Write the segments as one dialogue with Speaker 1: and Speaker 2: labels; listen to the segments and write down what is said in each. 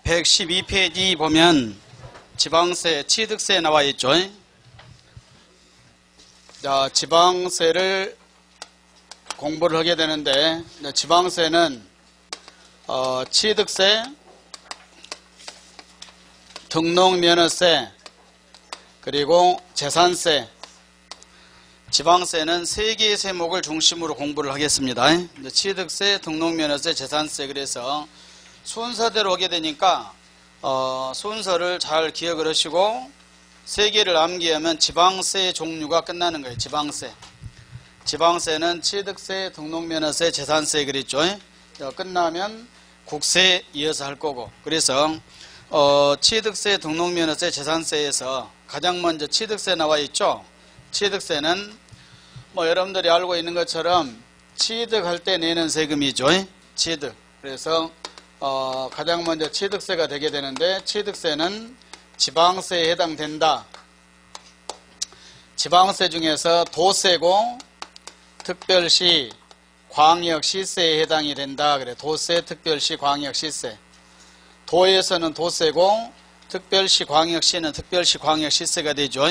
Speaker 1: 112페이지 보면 지방세, 취득세 나와 있죠. 자, 지방세를 공부를 하게 되는데, 지방세는 취득세, 등록면허세, 그리고 재산세, 지방세는 세 개의 세목을 중심으로 공부를 하겠습니다. 취득세, 등록면허세, 재산세. 그래서 순서대로 오게 되니까 순서를 잘 기억을 하시고 세 개를 암기하면 지방세의 종류가 끝나는 거예요. 지방세. 지방세는 취득세, 등록면허세, 재산세 그랬죠. 끝나면 국세 이어서 할 거고. 그래서 취득세, 등록면허세, 재산세에서 가장 먼저 취득세 나와 있죠. 취득세는 여러분들이 알고 있는 것처럼 취득할 때 내는 세금이죠. 취득. 그래서 가장 먼저 취득세가 되게 되는데, 취득세는 지방세에 해당된다. 지방세 중에서 도세고 특별시, 광역시세에 해당이 된다. 그래. 도세, 특별시, 광역시세. 도에서는 도세고 특별시, 광역시는 특별시, 광역시세가 되죠.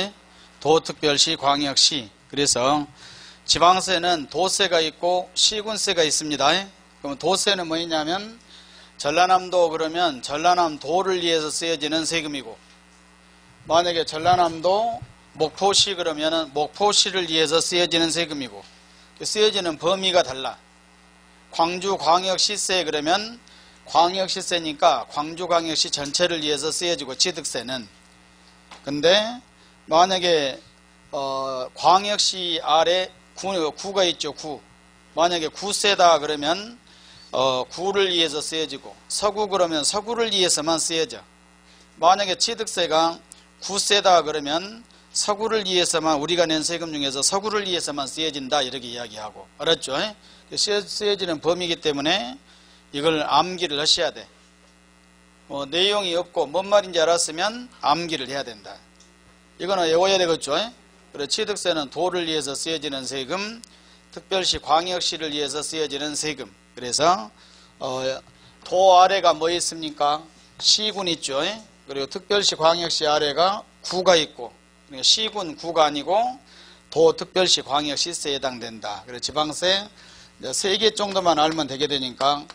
Speaker 1: 도, 특별시, 광역시. 그래서 지방세는 도세가 있고 시군세가 있습니다. 그럼 도세는 뭐냐면 전라남도 그러면 전라남도를 위해서 쓰여지는 세금이고, 만약에 전라남도 목포시 그러면은 목포시를 위해서 쓰여지는 세금이고, 쓰여지는 범위가 달라. 광주광역시세 그러면 광역시세니까 광주광역시 전체를 위해서 쓰여지고, 취득세는. 근데 만약에 광역시 아래 구가 있죠. 구. 만약에 구세다 그러면 구를 위해서 쓰여지고, 서구 그러면 서구를 위해서만 쓰여져. 만약에 취득세가 구세다 그러면 서구를 위해서만, 우리가 낸 세금 중에서 서구를 위해서만 쓰여진다 이렇게 이야기하고. 알았죠? 쓰여지는 범위이기 때문에 이걸 암기를 하셔야 돼. 내용이 없고 뭔 말인지 알았으면 암기를 해야 된다. 이거는 외워야 되겠죠? 그리고 취득세는 도를 위해서 쓰여지는 세금, 특별시, 광역시를 위해서 쓰여지는 세금. 그래서 도 아래가 뭐 있습니까? 시군 있죠. 그리고 특별시, 광역시 아래가 구가 있고, 그러니까 시군, 구가 아니고 도, 특별시, 광역시세에 해당된다. 그래서 지방세 3개 정도만 알면 되게 되니까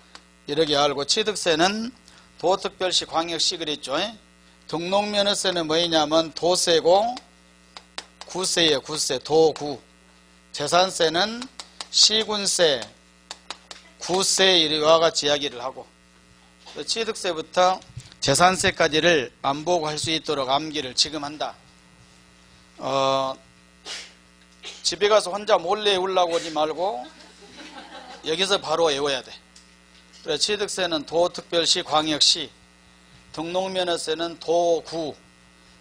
Speaker 1: 이렇게 알고, 취득세는 도, 특별시, 광역시 그랬죠. 등록면허세는 뭐냐면 도세고 구세예요. 구세, 도, 구. 재산세는 시군세, 구세 이와 같이 이야기를 하고, 취득세부터 재산세까지를 안 보고 할 수 있도록 암기를 지금 한다. 집에 가서 혼자 몰래 외우려고 하지 말고 여기서 바로 외워야 돼. 그래, 취득세는 도, 특별시, 광역시, 등록면허세는 도, 구,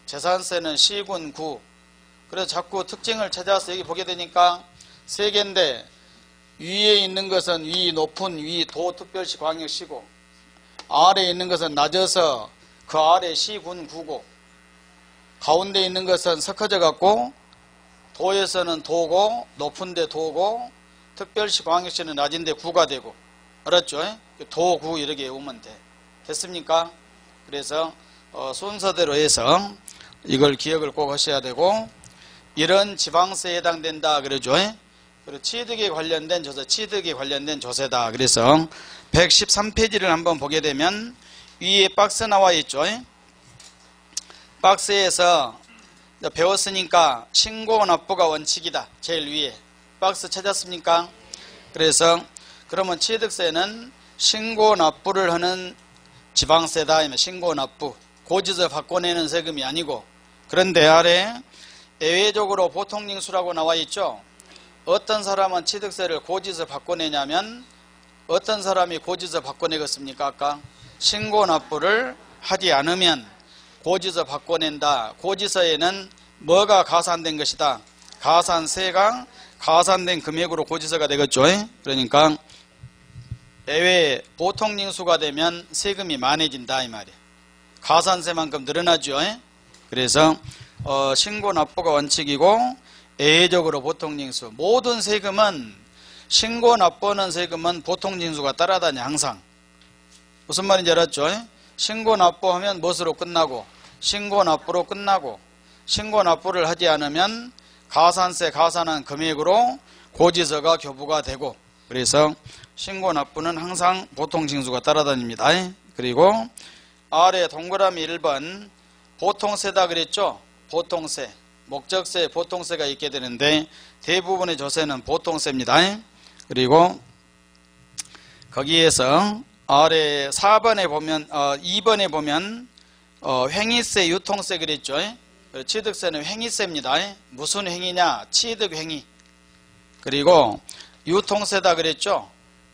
Speaker 1: 재산세는 시군, 구. 그래서 자꾸 특징을 찾아서 여기 보게 되니까 세 개인데, 위에 있는 것은 위 높은 위 도, 특별시, 광역시고, 아래에 있는 것은 낮아서 그 아래 시군, 구고, 가운데 있는 것은 섞어져 갖고 도에서는 도고, 높은데 도고, 특별시, 광역시는 낮은데 구가 되고. 알았죠? 도, 구 이렇게 외우면 돼. 됐습니까? 그래서 순서대로 해서 이걸 기억을 꼭 하셔야 되고, 이런 지방세에 해당된다 그러죠. 그리고 취득에 관련된 조세, 취득에 관련된 조세다. 그래서 113페이지를 한번 보게 되면 위에 박스 나와 있죠. 박스에서 배웠으니까 신고 납부가 원칙이다. 제일 위에 박스 찾았습니까? 그래서 그러면 취득세는 신고 납부를 하는 지방세다. 신고 납부, 고지서 바꿔내는 세금이 아니고. 그런데 아래 예외적으로 보통징수라고 나와 있죠. 어떤 사람은 취득세를 고지서 바꿔내냐면, 어떤 사람이 고지서 바꿔내겠습니까? 아까 신고 납부를 하지 않으면 고지서 바꿔낸다. 고지서에는 뭐가 가산된 것이다? 가산세가 가산된 금액으로 고지서가 되겠죠. 그러니까 예외 보통징수가 되면 세금이 많아진다 이 말이에요. 가산세만큼 늘어나죠. 그래서 신고 납부가 원칙이고, 예외적으로 보통징수. 모든 세금은 신고 납부하는 세금은 보통징수가 따라다녀. 항상. 무슨 말인지 알았죠? 신고 납부하면 무엇으로 끝나고 신고 납부로 끝나고 신고 납부를 하지 않으면 가산세 가산한 금액으로 고지서가 교부가 되고 그래서 신고 납부는 항상 보통징수가 따라다닙니다. 그리고 아래 동그라미 1번 보통세다 그랬죠. 보통세 목적세 보통세가 있게 되는데 대부분의 조세는 보통세입니다. 그리고 거기에서 아래 4번에 보면 2번에 보면 횡의세 유통세 그랬죠. 취득세는 횡의세입니다. 무슨 행위냐 취득행위. 그리고 유통세다 그랬죠.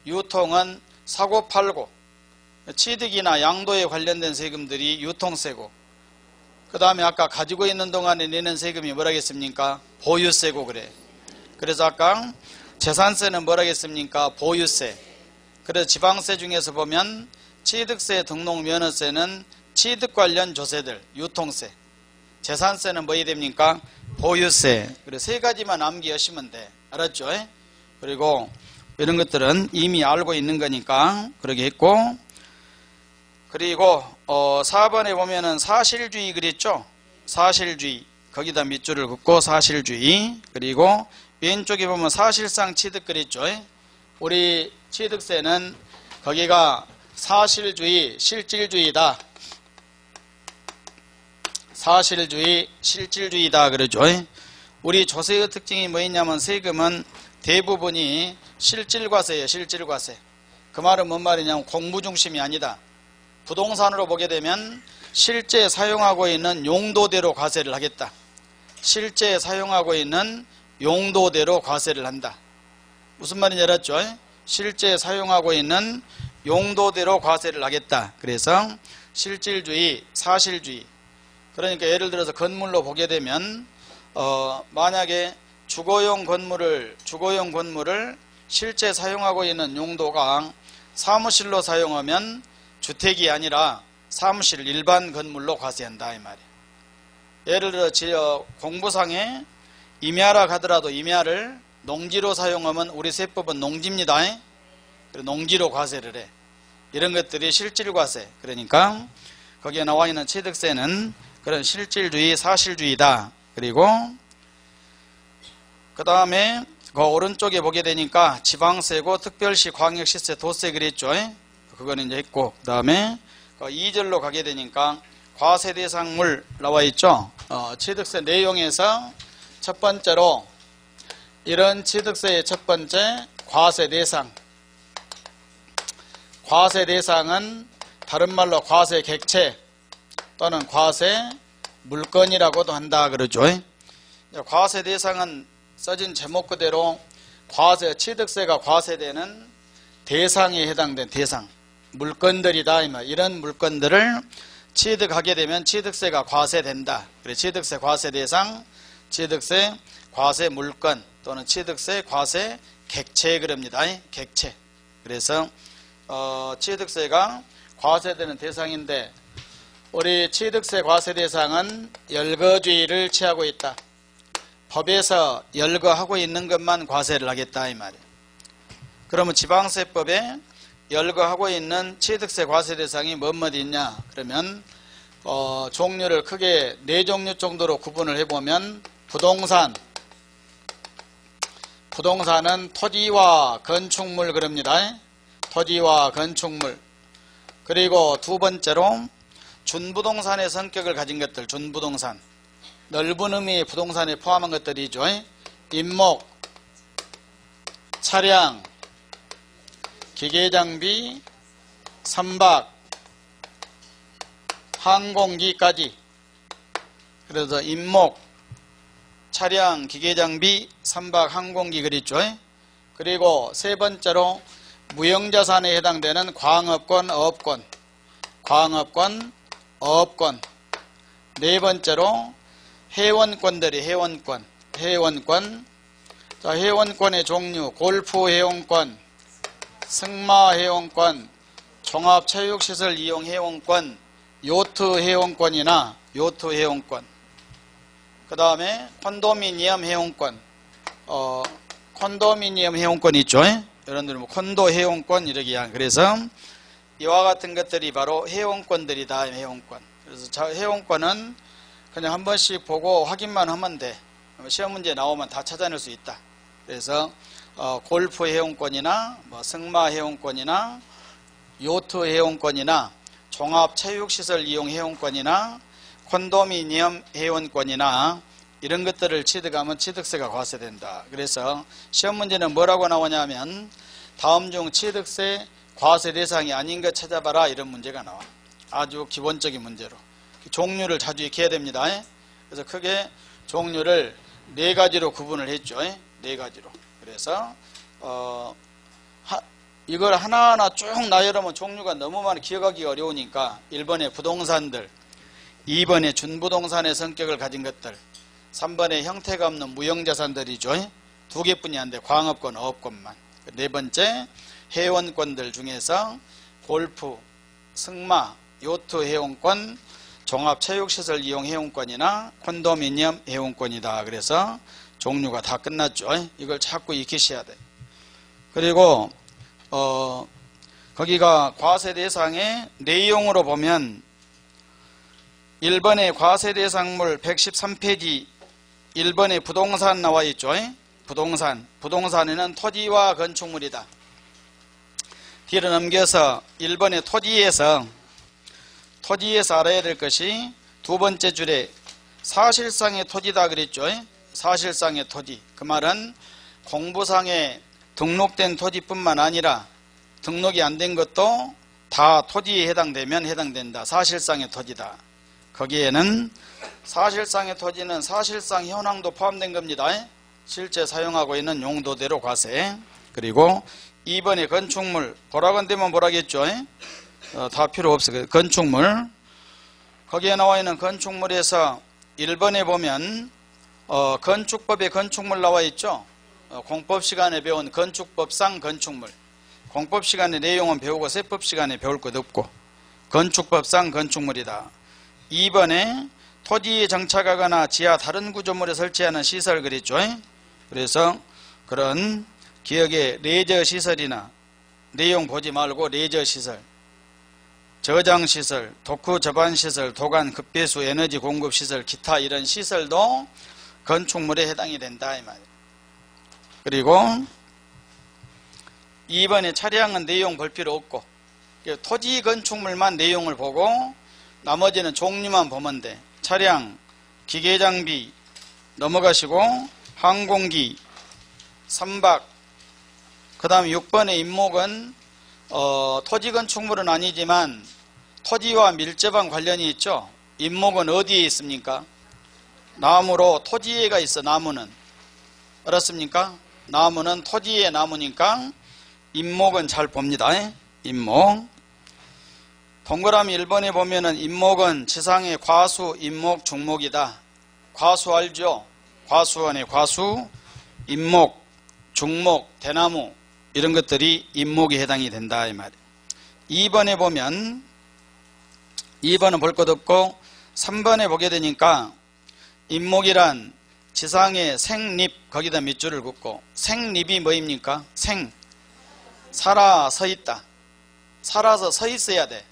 Speaker 1: 유통은 사고 팔고 취득이나 양도에 관련된 세금들이 유통세고 그 다음에 아까 가지고 있는 동안에 내는 세금이 뭐라겠습니까? 보유세고 그래. 그래서 아까 재산세는 뭐라겠습니까? 보유세. 그래서 지방세 중에서 보면 취득세 등록면허세는 취득 관련 조세들 유통세. 재산세는 뭐이 됩니까? 보유세. 그래서 세 가지만 암기하시면 돼. 알았죠? 그리고 이런 것들은 이미 알고 있는 거니까 그렇게 했고 그리고 4번에 보면은 사실주의 그랬죠? 사실주의. 거기다 밑줄을 긋고 사실주의. 그리고 왼쪽에 보면 사실상 취득 그랬죠? 우리 취득세는 거기가 사실주의, 실질주의다. 사실주의, 실질주의다 그러죠. 우리 조세의 특징이 뭐 있냐면 세금은 대부분이 실질과세예요. 실질과세. 그 말은 뭔 말이냐면 공부 중심이 아니다. 부동산으로 보게 되면 실제 사용하고 있는 용도대로 과세를 하겠다. 실제 사용하고 있는 용도대로 과세를 한다. 무슨 말인지 알았죠? 실제 사용하고 있는 용도대로 과세를 하겠다. 그래서 실질주의, 사실주의. 그러니까 예를 들어서 건물로 보게 되면 만약에 주거용 건물을 실제 사용하고 있는 용도가 사무실로 사용하면 주택이 아니라 사무실 일반 건물로 과세한다 이 말이에요. 예를 들어 공부상에 임야라 하더라도 임야를 농지로 사용하면 우리 세법은 농지입니다. 농지로 과세를 해. 이런 것들이 실질과세. 그러니까 거기에 나와 있는 취득세는 그런 실질주의, 사실주의다. 그리고 그 다음에 그 오른쪽에 보게 되니까 지방세고 특별시, 광역시세, 도세 그랬죠. 그거는 이제 했고 그 다음에 2절로 가게 되니까 과세대상물 나와 있죠. 취득세 내용에서 첫 번째로 이런 취득세의 첫 번째 과세대상. 과세대상은 다른 말로 과세객체 또는 과세물건이라고도 한다 그러죠. 과세대상은 써진 제목 그대로 취득세가 과세되는 대상에 해당된 대상 물건들이다. 이런 물건들을 취득하게 되면 취득세가 과세된다. 그래서 취득세 과세대상, 취득세 과세물건 또는 취득세 과세객체 그럽니다. 객체. 그래서 취득세가 과세되는 대상인데 우리 취득세 과세대상은 열거주의를 취하고 있다. 법에서 열거하고 있는 것만 과세를 하겠다 이 말이에요. 그러면 지방세법에 열거하고 있는 취득세 과세대상이 뭐뭐디 있냐 그러면 종류를 크게 4종류 정도로 구분을 해보면 부동산은 토지와 건축물 그럽니다. 토지와 건축물. 그리고 두 번째로 준부동산의 성격을 가진 것들 준부동산. 넓은 의미의 부동산에 포함한 것들이죠. 임목, 차량, 기계장비, 선박, 항공기까지. 그래서 임목, 차량, 기계장비, 선박, 항공기 그랬죠. 그리고 세 번째로 무형자산에 해당되는 광업권, 어업권. 네 번째로 회원권들이 회원권. 자, 회원권의 종류 골프 회원권, 승마 회원권, 종합체육시설 이용 회원권, 요트 회원권이나 요트 회원권. 그 다음에 콘도미니엄 회원권. 콘도미니엄 회원권 있죠. 여러분들 뭐 콘도 회원권 이러기야. 그래서 이와 같은 것들이 바로 회원권들이다. 회원권. 그래서 회원권은 그냥 한 번씩 보고 확인만 하면 돼. 시험 문제 나오면 다 찾아낼 수 있다. 그래서 골프 회원권이나 뭐 승마 회원권이나 요트 회원권이나 종합체육시설 이용 회원권이나 콘도미니엄 회원권이나 이런 것들을 취득하면 취득세가 과세된다. 그래서 시험 문제는 뭐라고 나오냐면 다음 중 취득세 과세 대상이 아닌 것 찾아봐라, 이런 문제가 나와. 아주 기본적인 문제로 종류를 자주 익혀야 됩니다. 그래서 크게 종류를 네 가지로 구분을 했죠. 네 가지로. 그래서 이걸 하나하나 쭉 나열하면 종류가 너무 많아 기억하기 어려우니까 1번에 부동산들, 2번에 준부동산의 성격을 가진 것들, 3번에 형태가 없는 무형자산들이죠. 두 개뿐이 안 돼. 광업권, 어업권만. 네 번째 회원권들 중에서 골프, 승마, 요트 회원권, 종합체육시설 이용 회원권이나 콘도미니엄 회원권이다. 그래서 종류가 다 끝났죠. 이걸 자꾸 익히셔야 돼. 그리고 거기가 과세 대상의 내용으로 보면 1번에 과세 대상물 113페이지 1번에 부동산 나와 있죠. 부동산에는 토지와 건축물이다. 뒤로 넘겨서 1번에 토지에서 알아야 될 것이 두 번째 줄에 사실상의 토지다 그랬죠. 사실상의 토지. 그 말은 공부상에 등록된 토지뿐만 아니라 등록이 안 된 것도 다 토지에 해당되면 해당된다. 사실상의 토지다. 거기에는 사실상의 토지는 사실상 현황도 포함된 겁니다. 실제 사용하고 있는 용도대로 과세. 그리고 2번에 건축물, 보라건대면 보라겠죠. 다 필요 없어요. 건축물. 거기에 나와 있는 건축물에서 1번에 보면 건축법에 건축물 나와 있죠. 공법 시간에 배운 건축법상 건축물. 공법 시간에 내용은 배우고 세법 시간에 배울 것 없고 건축법상 건축물이다. 2번에 토지에 정착하거나 지하 다른 구조물에 설치하는 시설 그랬죠. 그래서 그런 기억에 레저시설이나 내용 보지 말고 레저시설, 저장시설, 독후 저반시설, 도관 급배수 에너지 공급시설, 기타 이런 시설도 건축물에 해당이 된다 이 말이에요. 그리고 2번에 차량은 내용 볼 필요 없고 토지 건축물만 내용을 보고 나머지는 종류만 보면 돼. 차량, 기계장비 넘어가시고 항공기, 선박, 그 다음 6번의 임목은 토지 건축물은 아니지만 토지와 밀접한 관련이 있죠. 임목은 어디에 있습니까? 나무로 토지에가 있어. 나무는 알았습니까? 나무는 토지의 나무니까 임목은 잘 봅니다. 임목. 동그라미 1번에 보면은 임목은 지상의 과수, 임목, 중목이다. 과수 알죠? 과수원의 과수, 임목, 중목, 대나무 이런 것들이 임목에 해당이 된다 이 말이에요. 2번에 보면 2번은 볼 것 없고 3번에 보게 되니까 임목이란 지상의 생립 거기다 밑줄을 긋고 생립이 뭐입니까? 살아 서 있다. 살아서 서 있어야 돼.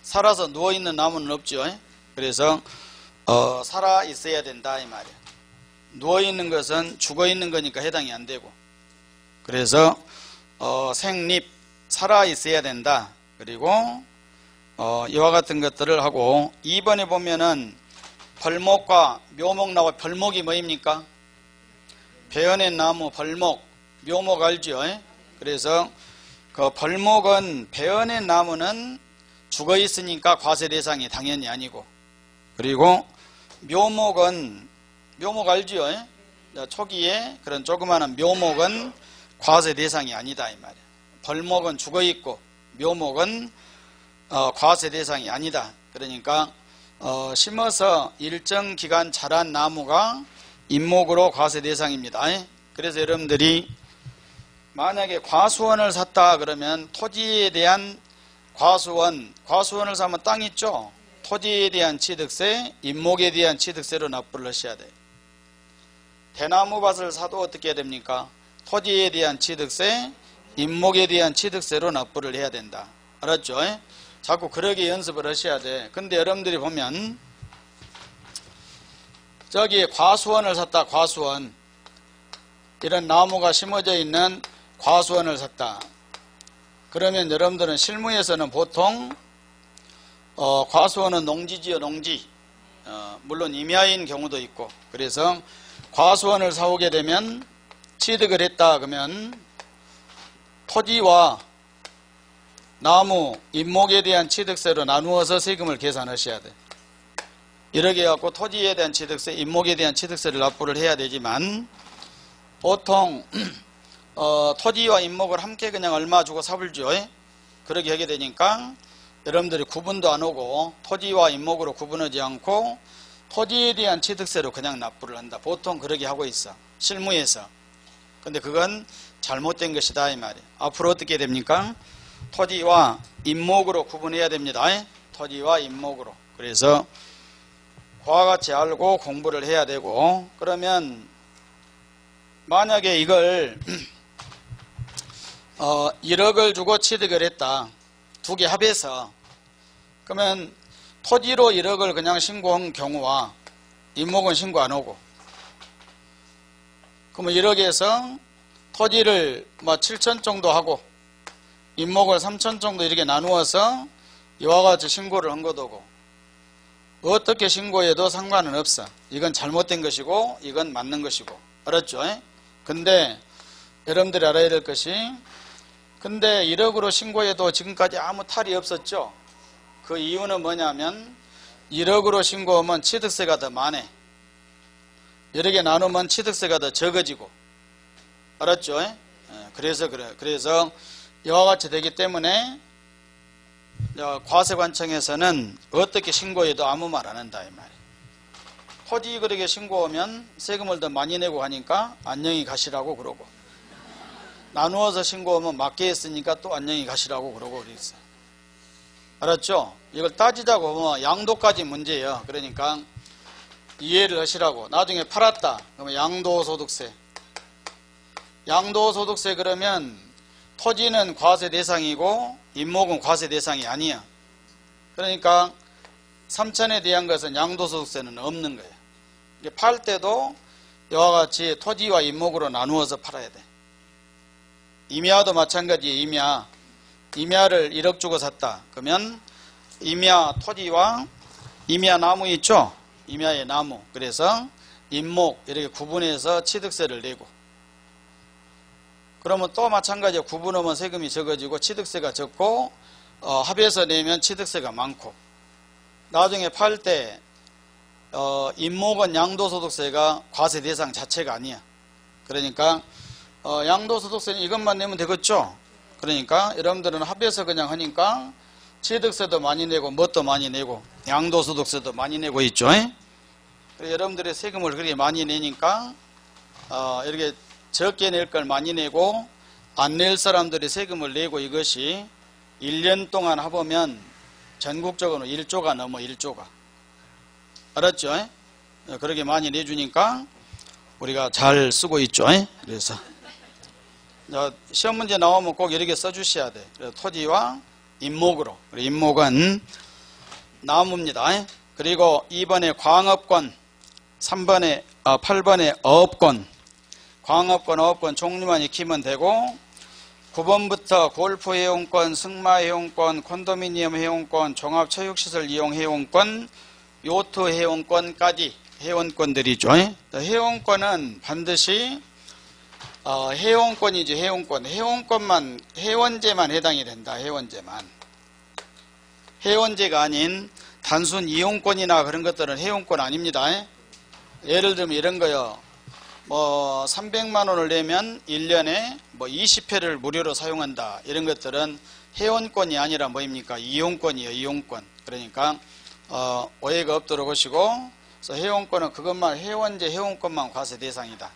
Speaker 1: 살아서 누워있는 나무는 없죠. 그래서 살아 있어야 된다 이 말이에요. 누워있는 것은 죽어있는 거니까 해당이 안 되고 그래서 생립 살아 있어야 된다. 그리고 이와 같은 것들을 하고 2번에 보면은 벌목과 묘목 나와. 벌목이 뭐입니까? 베어낸 나무 벌목, 묘목 알죠? 그래서 그 벌목은 베어낸 나무는 죽어 있으니까 과세 대상이 당연히 아니고 그리고 묘목은 묘목 알죠? 초기에 그런 조그마한 묘목은 과세 대상이 아니다 이 말이에요. 벌목은 죽어 있고 묘목은 과세 대상이 아니다. 그러니까 심어서 일정 기간 자란 나무가 임목으로 과세 대상입니다. 그래서 여러분들이 만약에 과수원을 샀다 그러면 토지에 대한 과수원을 사면 땅 있죠? 토지에 대한 취득세, 임목에 대한 취득세로 납부를 하셔야 돼요. 대나무밭을 사도 어떻게 해야 됩니까? 토지에 대한 취득세, 임목에 대한 취득세로 납부를 해야 된다. 알았죠? 자꾸 그러게 연습을 하셔야 돼. 근데 여러분들이 보면 저기 과수원을 샀다. 과수원. 이런 나무가 심어져 있는 과수원을 샀다. 그러면 여러분들은 실무에서는 보통 과수원은 농지지요. 농지. 물론 임야인 경우도 있고. 그래서 과수원을 사오게 되면 취득을 했다 그러면 토지와 나무, 임목에 대한 취득세로 나누어서 세금을 계산하셔야 돼. 이렇게 해갖고 토지에 대한 취득세, 임목에 대한 취득세를 납부를 해야 되지만 보통 토지와 임목을 함께 그냥 얼마 주고 사불죠. 그렇게 하게 되니까 여러분들이 구분도 안 오고 토지와 임목으로 구분하지 않고 토지에 대한 취득세로 그냥 납부를 한다. 보통 그렇게 하고 있어. 실무에서. 근데 그건 잘못된 것이다 이 말이에요. 앞으로 어떻게 됩니까? 토지와 임목으로 구분해야 됩니다. 토지와 임목으로. 그래서 그와 같이 알고 공부를 해야 되고 그러면 만약에 이걸 1억을 주고 취득을 했다. 두 개 합해서 그러면 토지로 1억을 그냥 신고한 경우와 임목은 신고 안 오고 그러면 1억에서 토지를 7천 정도 하고 임목을 3천 정도 이렇게 나누어서 이와 같이 신고를 한 것이고 어떻게 신고해도 상관은 없어. 이건 잘못된 것이고 이건 맞는 것이고 알았죠? 근데 여러분들이 알아야 될 것이 근데 1억으로 신고해도 지금까지 아무 탈이 없었죠. 그 이유는 뭐냐면 1억으로 신고하면 취득세가 더 많아. 여러 개 나누면 취득세가 더 적어지고 알았죠? 그래서 그래요. 그래서 이와 같이 되기 때문에 과세관청에서는 어떻게 신고해도 아무 말 안 한다 이 말이에요. 토지 그렇게 신고하면 세금을 더 많이 내고 하니까 안녕히 가시라고 그러고 나누어서 신고하면 맞게 했으니까 또 안녕히 가시라고 그러고 그랬어요. 알았죠? 이걸 따지자고 보면 양도까지 문제예요. 그러니까 이해를 하시라고. 나중에 팔았다. 그러면 양도소득세. 양도소득세 그러면 토지는 과세 대상이고 임목은 과세 대상이 아니야. 그러니까 3천에 대한 것은 양도소득세는 없는 거예요. 팔 때도 이와 같이 토지와 임목으로 나누어서 팔아야 돼. 임야도 마찬가지예요. 임야를 1억 주고 샀다. 그러면 임야 토지와 임야 나무 있죠? 임야의 나무. 그래서 임목 이렇게 구분해서 취득세를 내고 그러면 또 마찬가지로 구분하면 세금이 적어지고 취득세가 적고 합해서 내면 취득세가 많고 나중에 팔 때 임목은 양도소득세가 과세 대상 자체가 아니야. 그러니까 양도소득세는 이것만 내면 되겠죠. 그러니까 여러분들은 합해서 그냥 하니까 취득세도 많이 내고 뭣도 많이 내고 양도소득세도 많이 내고 있죠. 여러분들의 세금을 그렇게 많이 내니까 이렇게 적게 낼 걸 많이 내고 안 낼 사람들이 세금을 내고 이것이 1년 동안 해보면 전국적으로 1조가 넘어 1조가. 알았죠? 그렇게 많이 내주니까 우리가 잘 쓰고 있죠. 그래서 시험 문제 나오면 꼭 이렇게 써주셔야 돼. 그래서 토지와 임목으로. 임목은 나무입니다. 그리고 2번에 광업권, 8번에 어업권. 광업권, 어업권 종류만 익히면 되고 9번부터 골프 회원권, 승마 회원권, 콘도미니엄 회원권, 종합체육시설 이용 회원권, 요트 회원권까지 회원권들이죠. 회원권은 반드시 회원권이지 회원권. 회원권만 회원제만 해당이 된다. 회원제만. 회원제가 아닌 단순 이용권이나 그런 것들은 회원권 아닙니다. 예를 들면 이런 거요. 300만 원을 내면 1년에 20회를 무료로 사용한다. 이런 것들은 회원권이 아니라 뭐입니까? 이용권이에요. 이용권. 그러니까 오해가 없도록 하시고 그래서 회원권은 그것만 회원제 회원권만 과세 대상이다.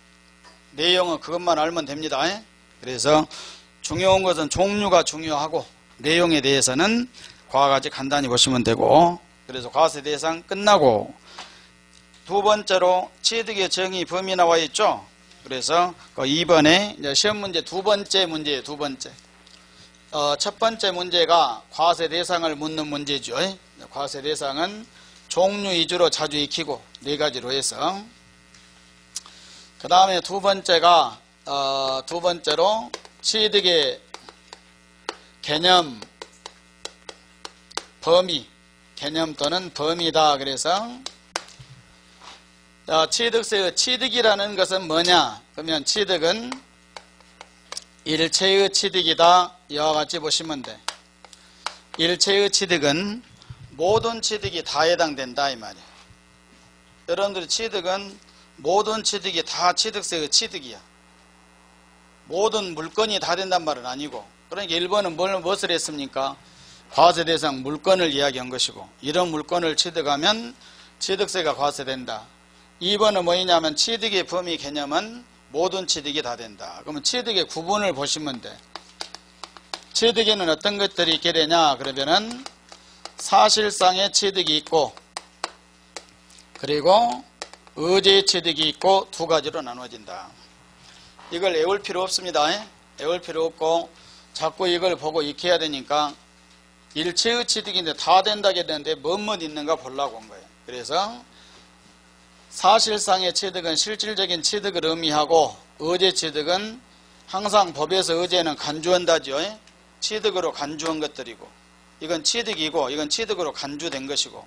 Speaker 1: 내용은 그것만 알면 됩니다. 그래서 중요한 것은 종류가 중요하고 내용에 대해서는 그와 같이 간단히 보시면 되고 그래서 과세 대상 끝나고 두 번째로 취득의 정의 범위 나와 있죠. 그래서 2번에 이제 시험 문제 두 번째 문제예요. 두 번째. 첫 번째 문제가 과세 대상을 묻는 문제죠. 과세 대상은 종류 위주로 자주 익히고 네 가지로 해서. 그 다음에 두 번째로 취득의 개념, 범위, 개념 또는 범위다. 그래서 취득세의 취득이라는 것은 뭐냐? 그러면 취득은 일체의 취득이다. 이와 같이 보시면 돼. 일체의 취득은 모든 취득이 다 해당된다 이 말이야. 여러분들의 취득은 모든 취득이 다 취득세의 취득이야. 모든 물건이 다 된단 말은 아니고. 그러니까 1번은 무엇을 했습니까? 과세 대상 물건을 이야기한 것이고, 이런 물건을 취득하면 취득세가 과세된다. 2번은 뭐냐면 취득의 범위 개념은 모든 취득이 다 된다. 그러면 취득의 구분을 보시면 돼. 취득에는 어떤 것들이 있게 되냐? 그러면은 사실상의 취득이 있고, 그리고 의제의 취득이 있고, 두 가지로 나눠진다. 이걸 외울 필요 없습니다. 외울 필요 없고 자꾸 이걸 보고 익혀야 되니까 일체의 취득인데 다 된다게 되는데 뭐뭐 있는가 보려고 한 거예요. 그래서 사실상의 취득은 실질적인 취득을 의미하고, 의제 취득은 항상 법에서 의제는 간주한다죠. 취득으로 간주한 것들이고, 이건 취득이고 이건 취득으로 간주된 것이고.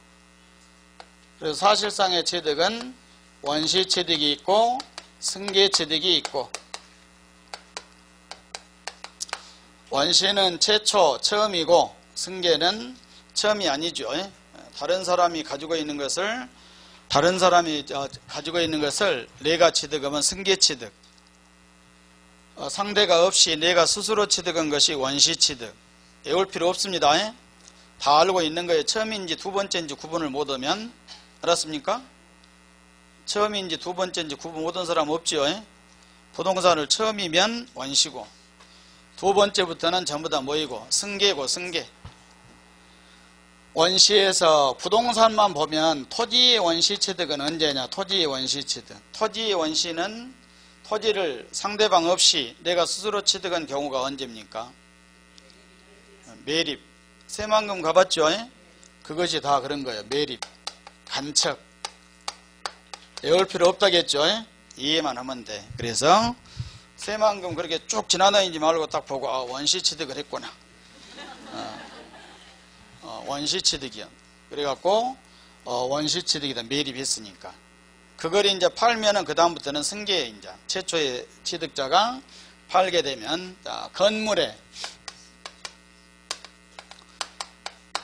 Speaker 1: 그래서 사실상의 취득은 원시 취득이 있고 승계 취득이 있고, 원시는 최초 처음이고 승계는 처음이 아니죠. 다른 사람이 가지고 있는 것을 내가 취득하면 승계 취득, 상대가 없이 내가 스스로 취득한 것이 원시 취득. 외울 필요 없습니다. 다 알고 있는 거예요. 처음인지 두 번째인지 구분을 못하면. 알았습니까? 처음인지 두 번째인지 구분 못한 사람 없죠. 부동산을 처음이면 원시고 두 번째부터는 전부 다 뭐이고 승계고 승계. 원시에서 부동산만 보면 토지의 원시 취득은 언제냐? 토지의 원시 취득. 토지의 원시는 토지를 상대방 없이 내가 스스로 취득한 경우가 언제입니까? 매립. 새만금 가봤죠? 그것이 다 그런 거예요. 매립, 간척. 외울 필요 없다겠죠? 이해만 하면 돼. 그래서 새만금 그렇게 쭉 지나다니지 말고 딱 보고 원시 취득을 했구나. 원시 취득이야. 그래갖고 원시 취득이다. 매립했으니까. 그걸 이제 팔면은 그 다음부터는 승계에 이제 최초의 취득자가 팔게 되면,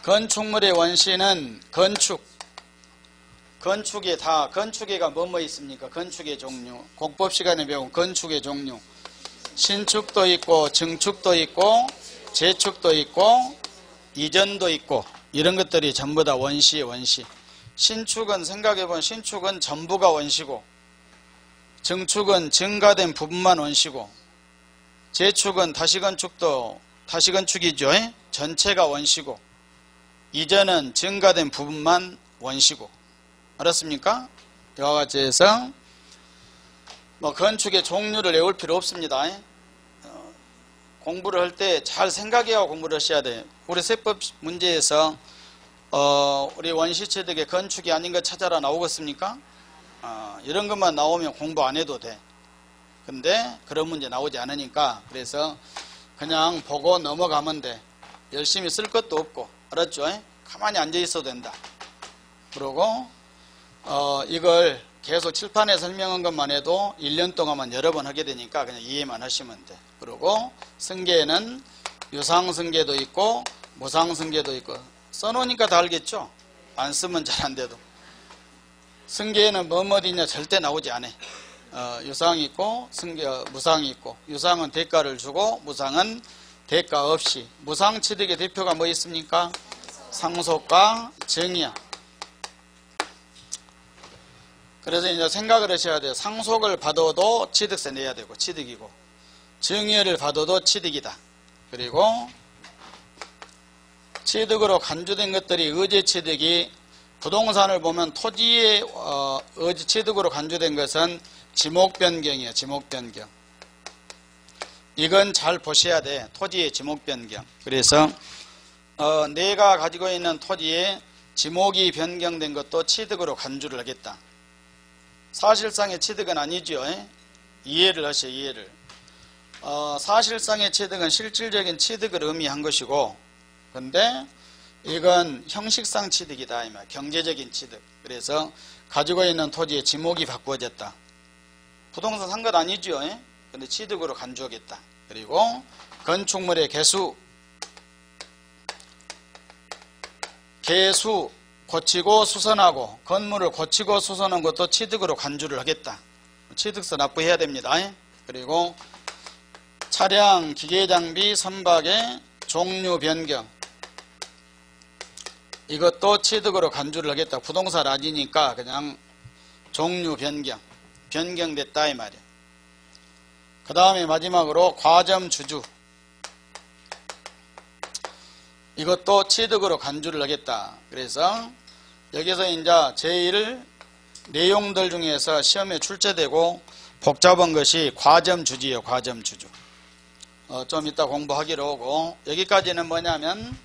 Speaker 1: 건축물의 원시는 건축에가 뭐뭐 있습니까? 건축의 종류. 공법 시간에 배운 건축의 종류. 신축도 있고, 증축도 있고, 재축도 있고, 이전도 있고, 이런 것들이 전부 다 원시. 신축은 생각해보면 신축은 전부가 원시고, 증축은 증가된 부분만 원시고, 재축은 다시건축이죠. 전체가 원시고, 이전은 증가된 부분만 원시고. 알았습니까? 이와 같이 해서 건축의 종류를 외울 필요 없습니다. 공부를 할 때 잘 생각해야 공부를 하셔야 돼요. 우리 세법 문제에서 우리 원시취득의 건축이 아닌 것 찾아라 나오겠습니까? 이런 것만 나오면 공부 안 해도 돼. 근데 그런 문제 나오지 않으니까, 그래서 그냥 보고 넘어가면 돼. 열심히 쓸 것도 없고. 알았죠? 가만히 앉아 있어도 된다. 그러고 이걸 계속 칠판에 설명한 것만 해도 1년 동안만 여러 번 하게 되니까 그냥 이해만 하시면 돼. 그리고 승계는 유상승계도 있고 무상승계도 있고. 써놓으니까 다 알겠죠? 안 쓰면 잘 안 돼도. 승계에는 뭐뭐 있냐 절대 나오지 않아. 유상이 있고 무상이 있고, 유상은 대가를 주고 무상은 대가 없이. 무상취득의 대표가 뭐 있습니까? 상속과 정이야. 그래서 이제 생각을 하셔야 돼요. 상속을 받아도 취득세 내야 되고 취득이고, 증여를 받아도 취득이다. 그리고 취득으로 간주된 것들이 의제 취득이, 부동산을 보면 토지의 의제 취득으로 간주된 것은 지목 변경이에요. 지목 변경. 이건 잘 보셔야 돼. 토지의 지목 변경. 그래서 내가 가지고 있는 토지에 지목이 변경된 것도 취득으로 간주를 하겠다. 사실상의 취득은 아니죠. 이해를 하셔. 이해를. 사실상의 취득은 실질적인 취득을 의미한 것이고, 근데 이건 형식상 취득이다. 이 말. 경제적인 취득. 그래서 가지고 있는 토지의 지목이 바꾸어졌다. 부동산 산 것 아니죠. 근데 취득으로 간주하겠다. 그리고 건축물의 개수 고치고 수선하고, 건물을 고치고 수선한 것도 취득으로 간주를 하겠다. 취득서 납부해야 됩니다. 그리고 차량, 기계장비, 선박의 종류 변경, 이것도 취득으로 간주를 하겠다. 부동산 아니니까 그냥 종류 변경됐다 이 말이야. 그 다음에 마지막으로 과점 주주, 이것도 취득으로 간주를 하겠다. 그래서 여기서 이제 제일 내용들 중에서 시험에 출제되고 복잡한 것이 과점주지예요. 과점주주. 좀 이따 공부하기로 하고, 여기까지는 뭐냐면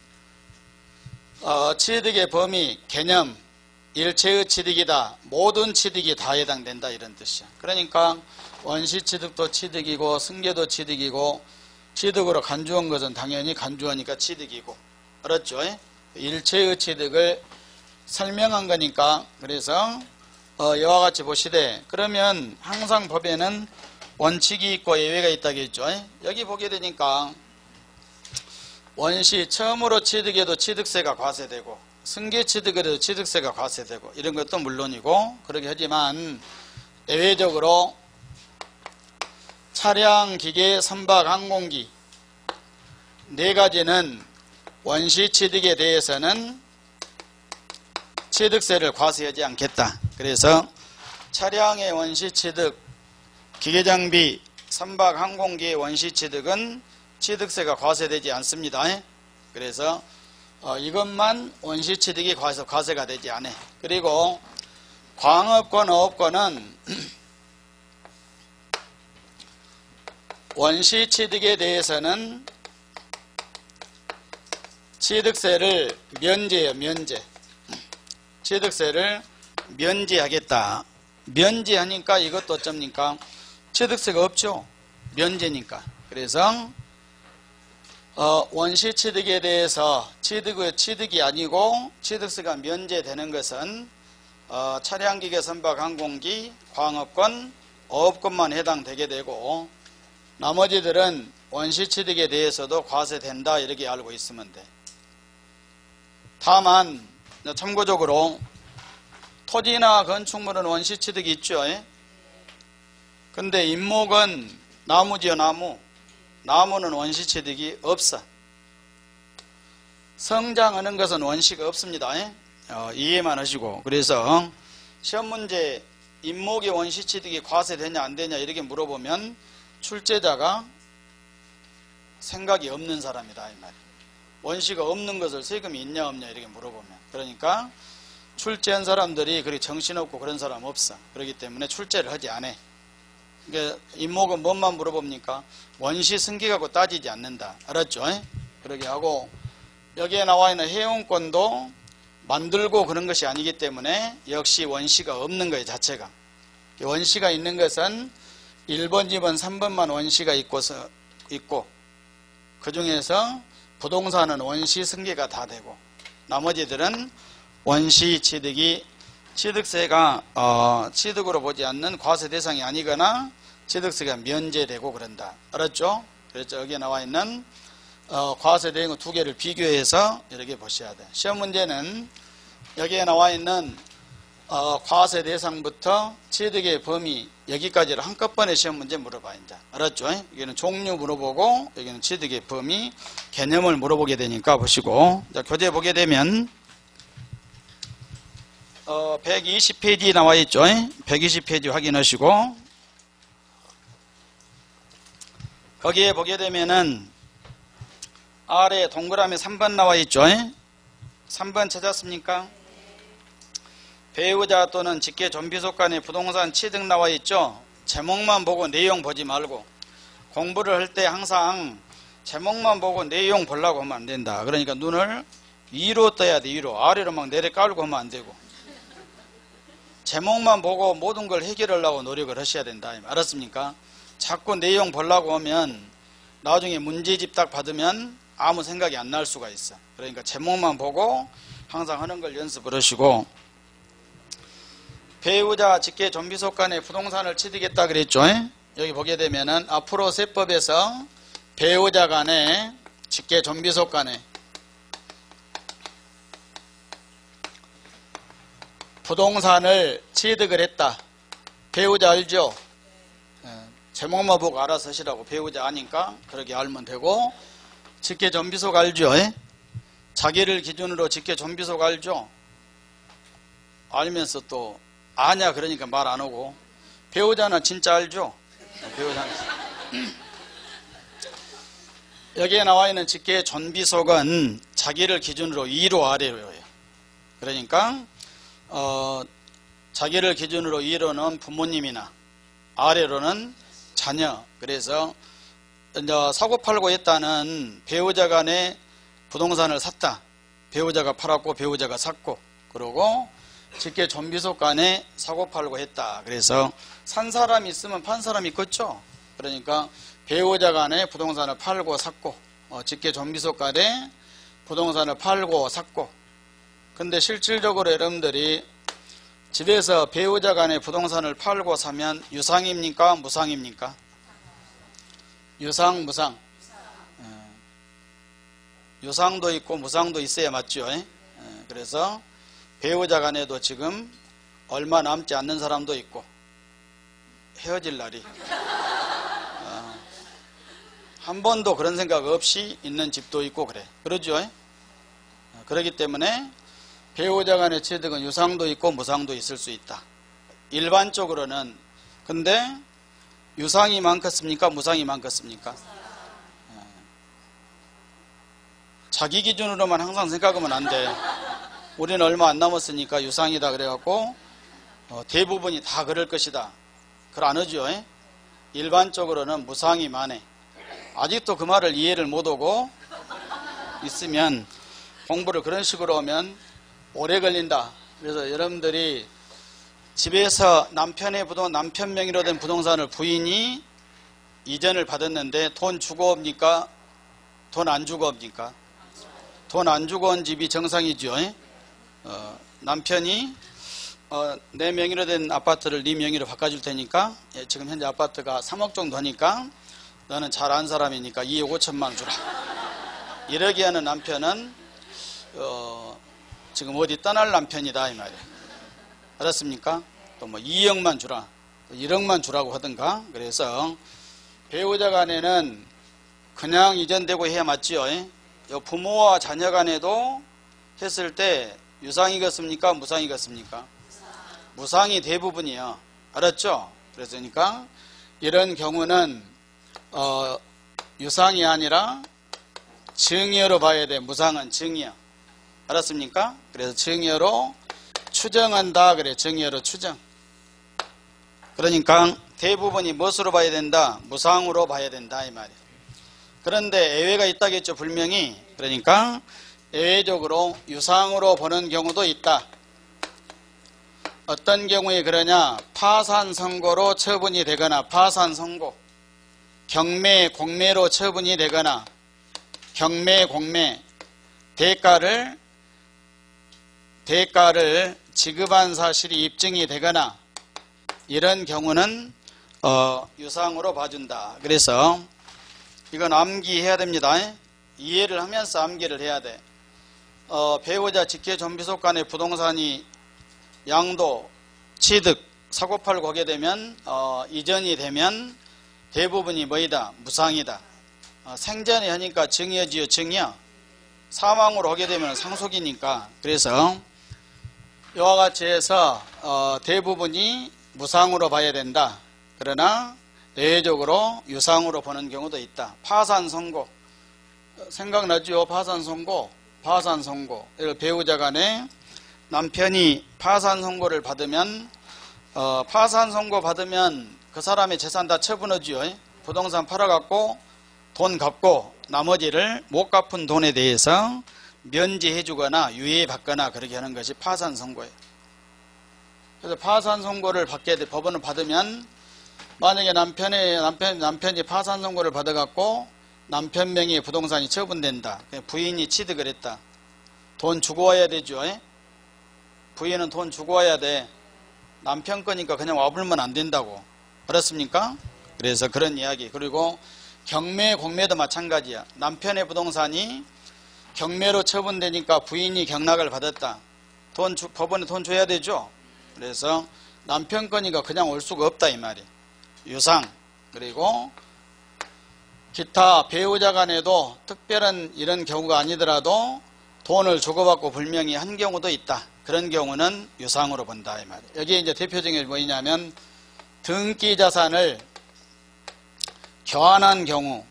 Speaker 1: 취득의 범위, 개념, 일체의 취득이다. 모든 취득이 다 해당된다 이런 뜻이야. 그러니까 원시취득도 취득이고 승계도 취득이고, 취득으로 간주한 것은 당연히 간주하니까 취득이고, 알았죠? 일체의 취득을 설명한 거니까. 그래서 이와 같이 보시되, 그러면 항상 법에는 원칙이 있고 예외가 있다겠죠. 여기 보게 되니까 원시 처음으로 취득해도 취득세가 과세되고, 승계 취득에도 취득세가 과세되고, 이런 것도 물론이고 그러게 하지만 예외적으로 차량, 기계, 선박, 항공기 네 가지는 원시 취득에 대해서는 취득세를 과세하지 않겠다. 그래서 차량의 원시 취득, 기계장비, 선박, 항공기의 원시 취득은 취득세가 과세되지 않습니다. 그래서 이것만 원시 취득이 과세가 되지 않아. 그리고 광업권, 어업권은 원시 취득에 대해서는 취득세를 면제해요. 취득세를 면제하겠다. 면제하니까 이것도 어쩝니까? 취득세가 없죠. 면제니까. 그래서 원시 취득에 대해서 취득이 아니고 취득세가 면제되는 것은 차량, 기계, 선박, 항공기, 광업권, 어업권만 해당되게 되고, 나머지들은 원시 취득에 대해서도 과세된다 이렇게 알고 있으면 돼. 다만 참고적으로 토지나 건축물은 원시 취득이 있죠. 근데 임목은 나무지요. 나무는 원시 취득이 없어. 성장하는 것은 원시가 없습니다. 이해만 하시고. 그래서 시험 문제 임목의 원시 취득이 과세되냐 안 되냐 이렇게 물어보면 출제자가 생각이 없는 사람이다 이 말이에요. 원시가 없는 것을 세금이 있냐 없냐 이렇게 물어보면. 그러니까 출제한 사람들이 그렇게 정신없고 그런 사람 없어. 그렇기 때문에 출제를 하지 않아. 그러니까 임목은 뭔만 물어봅니까? 원시 승계 갖고 따지지 않는다. 알았죠? 그러게 하고, 여기에 나와 있는 해운권도 만들고 그런 것이 아니기 때문에 역시 원시가 없는 거예요. 자체가. 원시가 있는 것은 1번, 2번, 3번만 원시가 있고 그 중에서 부동산은 원시 승계가 다 되고, 나머지들은 원시 취득이 취득세가 취득으로 보지 않는 과세 대상이 아니거나 취득세가 면제되고 그런다. 알았죠? 그래서 여기에 나와 있는 과세 대상 두 개를 비교해서 이렇게 보셔야 돼. 시험 문제는 여기에 나와 있는 과세 대상부터 취득의 범위 여기까지를 한꺼번에 시험 문제 물어봐. 이제 알았죠? 여기는 종류 물어보고 여기는 취득의 범위 개념을 물어보게 되니까 보시고, 자, 교재 보게 되면 120페이지 나와 있죠? 120페이지 확인하시고, 거기에 보게 되면은 아래 동그라미 3번 나와 있죠? 3번 찾았습니까? 배우자 또는 직계 존비속 간의 부동산 취득 나와 있죠? 제목만 보고 내용 보지 말고 공부를 할 때 항상 제목만 보고 내용 보려고 하면 안 된다. 그러니까 눈을 위로 떠야 돼. 위로. 아래로 막 내려 깔고 하면 안 되고, 제목만 보고 모든 걸 해결하려고 노력을 하셔야 된다. 알았습니까? 자꾸 내용 보려고 하면 나중에 문제집 딱 받으면 아무 생각이 안 날 수가 있어. 그러니까 제목만 보고 항상 하는 걸 연습을 하시고, 배우자 직계 존비속 간에 부동산을 취득했다 그랬죠. 여기 보게 되면은 앞으로 세법에서 배우자 간에 직계 존비속 간에 부동산을 취득을 했다. 배우자 알죠? 제목만 보고 알아서 하시라고. 배우자 아니까 그렇게 알면 되고, 직계 존비속 알죠? 자기를 기준으로 직계 존비속 알죠? 알면서 또 아냐 그러니까 말 안 하고. 배우자는 진짜 알죠? 배우자는. 여기에 나와 있는 직계 존비속은 자기를 기준으로 위로 아래로예요. 그러니까 자기를 기준으로 위로는 부모님이나 아래로는 자녀. 그래서 이제 사고팔고 했다는 배우자 간에 부동산을 샀다. 배우자가 팔았고 배우자가 샀고, 그러고 직계 존비속 간에 사고팔고 했다. 그래서 산 사람이 있으면 판 사람이 있겠죠. 그러니까 배우자 간에 부동산을 팔고 샀고, 직계 존비속 간에 부동산을 팔고 샀고. 근데 실질적으로 여러분들이 집에서 배우자 간에 부동산을 팔고 사면 유상입니까? 무상입니까? 유상, 무상. 유상도 있고 무상도 있어야 맞죠. 그래서 배우자 간에도 지금 얼마 남지 않는 사람도 있고, 헤어질 날이 한 번도 그런 생각 없이 있는 집도 있고 그래. 그러죠. 그렇기 때문에 배우자 간의 취득은 유상도 있고 무상도 있을 수 있다. 일반적으로는. 근데 유상이 많겠습니까? 무상이 많겠습니까? 자기 기준으로만 항상 생각하면 안 돼. 우리는 얼마 안 남았으니까 유상이다 그래갖고 대부분이 다 그럴 것이다. 그걸 안 하죠. 일반적으로는 무상이 많아. 아직도 그 말을 이해를 못하고 있으면, 공부를 그런 식으로 하면 오래 걸린다. 그래서 여러분들이 집에서 남편 명의로 된 부동산을 부인이 이전을 받았는데 돈 주고 옵니까? 돈 안 주고 옵니까? 돈 안 주고 온 집이 정상이죠. 남편이 내 명의로 된 아파트를 네 명의로 바꿔줄 테니까, 지금 현재 아파트가 3억 정도 하니까 너는 잘 아는 사람이니까 2억 5천만 원 주라. 이러게 하는 남편은 지금 어디 떠날 남편이다 이 말이에요. 알았습니까? 또 뭐 2억만 주라, 1억만 주라고 하든가. 그래서 배우자 간에는 그냥 이전되고 해야 맞지요. 부모와 자녀 간에도 했을 때 유상이겠습니까? 무상이겠습니까? 무상이 대부분이요. 알았죠? 그러니까 이런 경우는 유상이 아니라 증여로 봐야 돼. 무상은 증여. 알았습니까? 그래서 증여로 추정한다 그래. 증여로 추정. 그러니까 대부분이 무엇으로 봐야 된다? 무상으로 봐야 된다 이 말이에요. 그런데 예외가 있다겠죠. 분명히. 그러니까 예외적으로 유상으로 보는 경우도 있다. 어떤 경우에 그러냐? 파산 선고로 처분이 되거나, 파산 선고, 경매 공매로 처분이 되거나, 경매 공매 대가를 지급한 사실이 입증이 되거나, 이런 경우는 유상으로 봐준다. 그래서 이건 암기해야 됩니다. 이해를 하면서 암기를 해야 돼. 배우자 직계 존비속 간의 부동산이 양도, 취득, 사고팔고 하게 되면 이전이 되면 대부분이 뭐이다? 무상이다. 생전에 하니까 증여지요. 증여. 사망으로 하게 되면 상속이니까. 그래서 이와 같이 해서 대부분이 무상으로 봐야 된다. 그러나 예외적으로 유상으로 보는 경우도 있다. 파산 선고. 생각나죠? 파산 선고. 파산 선고. 배우자 간에 남편이 파산 선고를 받으면 파산 선고 받으면 그 사람의 재산 다 처분하지요. 부동산 팔아갖고 돈 갚고 나머지를 못 갚은 돈에 대해서 면제해 주거나 유예 받거나 그렇게 하는 것이 파산 선고예요. 그래서 파산 선고를 받게 돼 법원을 받으면 만약에 남편이 파산 선고를 받아갖고 남편 명의의 부동산이 처분된다. 부인이 취득을 했다. 돈 주고 와야 되죠. 부인은 돈 주고 와야 돼. 남편 거니까 그냥 와불면 안 된다고. 그렇습니까? 그래서 그런 이야기. 그리고 경매, 공매도 마찬가지야. 남편의 부동산이 경매로 처분되니까 부인이 경락을 받았다. 법원에 돈 줘야 되죠. 그래서 남편 거니까 그냥 올 수가 없다 이 말이. 유상. 그리고 기타 배우자 간에도 특별한 이런 경우가 아니더라도 돈을 주고받고 불명의 한 경우도 있다. 그런 경우는 유상으로 본다 이 말이에요. 여기에 이제 대표적인 게 뭐냐면 등기 자산을 교환한 경우,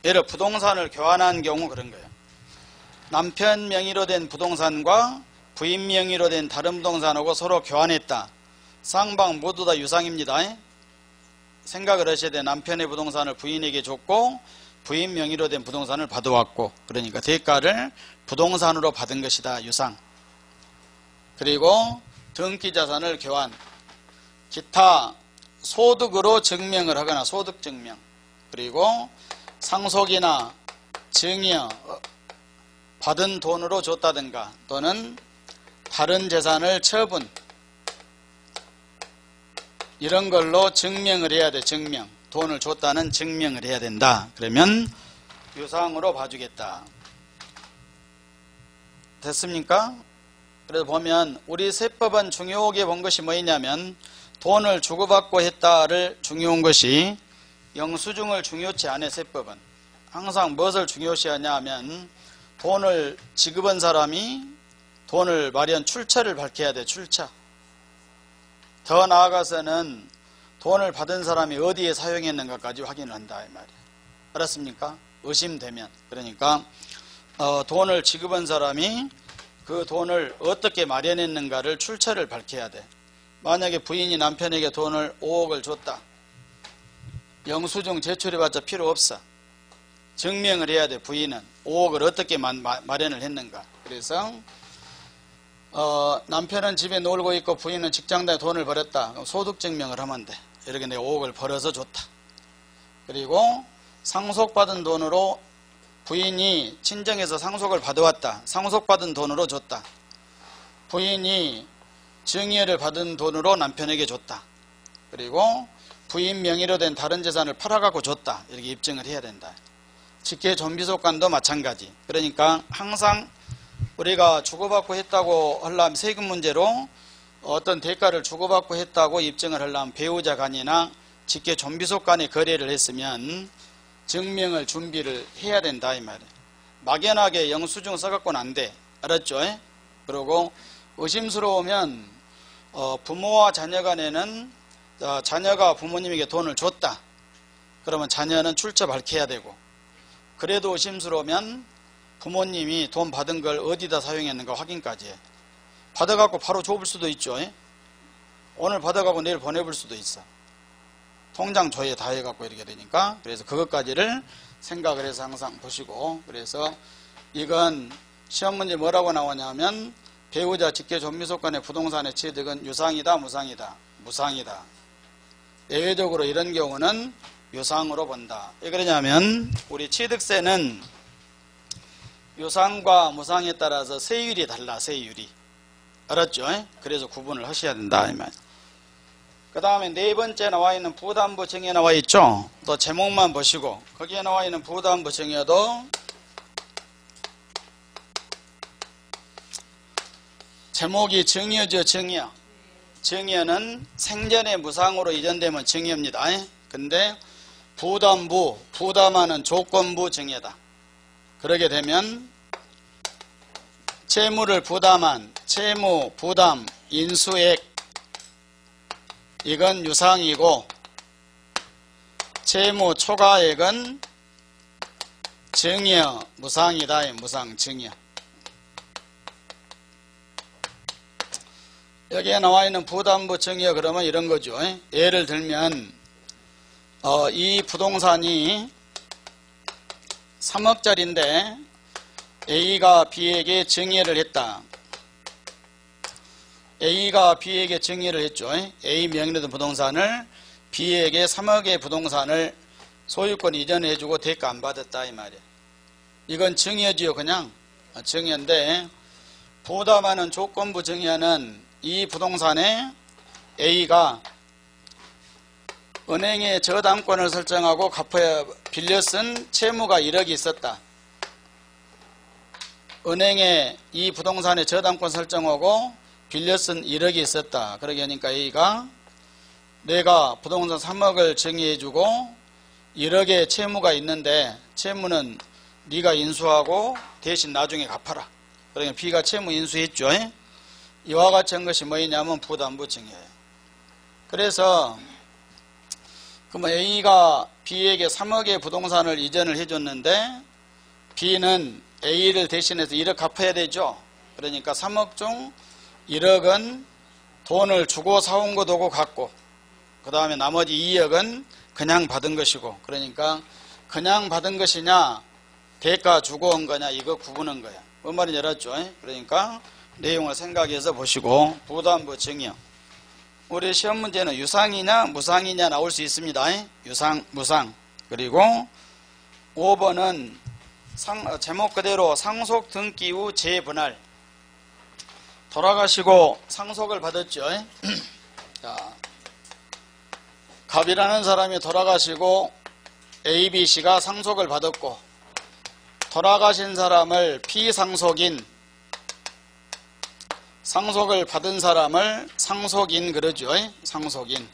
Speaker 1: 예를 들어 부동산을 교환한 경우 그런 거예요. 남편 명의로 된 부동산과 부인 명의로 된 다른 부동산하고 서로 교환했다. 쌍방 모두 다 유상입니다. 생각을 하셔야 돼. 남편의 부동산을 부인에게 줬고 부인 명의로 된 부동산을 받아왔고, 그러니까 대가를 부동산으로 받은 것이다. 유상. 그리고 등기자산을 교환, 기타 소득으로 증명을 하거나 소득 증명, 그리고 상속이나 증여 받은 돈으로 줬다든가 또는 다른 재산을 처분, 이런 걸로 증명을 해야 돼. 증명. 돈을 줬다는 증명을 해야 된다. 그러면 유상으로 봐주겠다. 됐습니까? 그래서 보면 우리 세법은 중요하게 본 것이 뭐냐면 돈을 주고받고 했다를 중요한 것이 영수증을 중요치 않아. 세법은 항상 무엇을 중요시하냐 하면 돈을 지급한 사람이 돈을 마련 출처를 밝혀야 돼. 출처. 더 나아가서는 돈을 받은 사람이 어디에 사용했는가까지 확인을 한다 이 말이에요. 알았습니까? 의심되면. 그러니까 돈을 지급한 사람이 그 돈을 어떻게 마련했는가를 출처를 밝혀야 돼. 만약에 부인이 남편에게 돈을 5억을 줬다. 영수증 제출해봤자 필요 없어. 증명을 해야 돼. 부인은 5억을 어떻게 마련을 했는가. 그래서 남편은 집에 놀고 있고 부인은 직장다에 돈을 벌었다. 그럼 소득증명을 하면 돼. 이렇게 내가 5억을 벌어서 줬다. 그리고 상속받은 돈으로 부인이 친정에서 상속을 받아왔다. 상속받은 돈으로 줬다. 부인이 증여를 받은 돈으로 남편에게 줬다. 그리고 부인 명의로 된 다른 재산을 팔아갖고 줬다. 이렇게 입증을 해야 된다. 직계 존비속관도 마찬가지. 그러니까 항상 우리가 주고받고 했다고 하려면 세금 문제로 어떤 대가를 주고받고 했다고 입증을 하려면 배우자 간이나 직계 존비속 간에 거래를 했으면 증명을 준비를 해야 된다 이 말이에요. 막연하게 영수증 써갖고는 안 돼. 알았죠? 그리고 의심스러우면 부모와 자녀 간에는 자녀가 부모님에게 돈을 줬다. 그러면 자녀는 출처 밝혀야 되고, 그래도 의심스러우면 부모님이 돈 받은 걸 어디다 사용했는가 확인까지 해. 받아갖고 바로 줘볼 수도 있죠. 오늘 받아가고 내일 보내볼 수도 있어. 통장 조회 다 해갖고 이렇게 되니까. 그래서 그것까지를 생각을 해서 항상 보시고, 그래서 이건 시험 문제 뭐라고 나오냐면 배우자 직계 존비속 간의 부동산의 취득은 유상이다 무상이다. 무상이다. 예외적으로 이런 경우는 유상으로 본다. 왜 그러냐면 우리 취득세는 유상과 무상에 따라서 세율이 달라. 세율이. 알았죠? 그래서 구분을 하셔야 된다 이 말. 그 다음에 네 번째 나와 있는 부담부 증여 나와 있죠. 또 제목만 보시고 거기에 나와 있는 부담부 증여도 제목이 증여죠. 증여. 증여는 생전에 무상으로 이전되면 증여입니다. 근데 부담부, 부담하는 조건부 증여다. 그러게 되면 채무를 부담한 채무, 부담, 인수액, 이건 유상이고, 채무 초과액은 증여, 무상이다. 무상, 증여. 여기에 나와 있는 부담부 증여 그러면 이런 거죠. 예를 들면 이 부동산이 3억짜리인데 A가 B에게 증여를 했다. A가 B에게 증여를 했죠. A 명의로 된 부동산을 B에게 3억의 부동산을 소유권 이전해주고 대가 안 받았다 이 말이야. 이건 증여지요. 그냥 증여인데 부담하는 조건부 증여는 이 부동산에 A가 은행에 저당권을 설정하고 갚아야 빌려 쓴 채무가 1억이 있었다. 은행에 이 부동산에 저당권 설정하고 빌려 쓴 1억이 있었다. 그러게 하니까 A가 내가 부동산 3억을 증여해주고 1억의 채무가 있는데 채무는 네가 인수하고 대신 나중에 갚아라. 그러니까 B가 채무 인수했죠. 이와 같이 한 것이 뭐냐면 부담부 증여예요. 그래서 그러면 A가 B에게 3억의 부동산을 이전을 해줬는데 B는 A를 대신해서 1억 갚아야 되죠. 그러니까 3억 중 1억은 돈을 주고 사온 것도 갖고 그 다음에 나머지 2억은 그냥 받은 것이고, 그러니까 그냥 받은 것이냐 대가 주고 온 거냐 이거 구분한 거야. 뭔 말인지 알았죠? 그러니까 내용을 생각해서 보시고 부담부 증여. 우리 시험 문제는 유상이냐 무상이냐 나올 수 있습니다. 유상, 무상. 그리고 5번은 제목 그대로 상속 등기 후 재분할. 돌아가시고 상속을 받았죠. 자, 갑이라는 사람이 돌아가시고 A, B, C가 상속을 받았고 돌아가신 사람을 피상속인, 상속을 받은 사람을 상속인 그러죠. 상속인.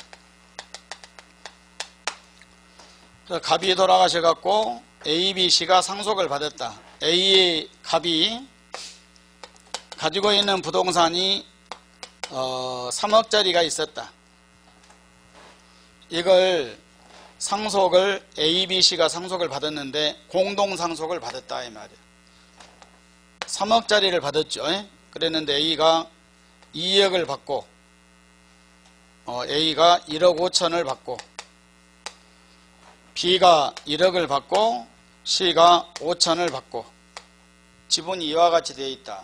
Speaker 1: 갑이 돌아가셔갖고 A, B, C가 상속을 받았다. A의 갑이 가지고 있는 부동산이 3억짜리가 있었다. 이걸 상속을 A, B, C가 상속을 받았는데 공동상속을 받았다 이 말이에요. 3억짜리를 받았죠. 그랬는데 A가 2억을 받고 A가 1억 5천을 받고 B가 1억을 받고 C가 5천을 받고 지분이 이와 같이 되어 있다.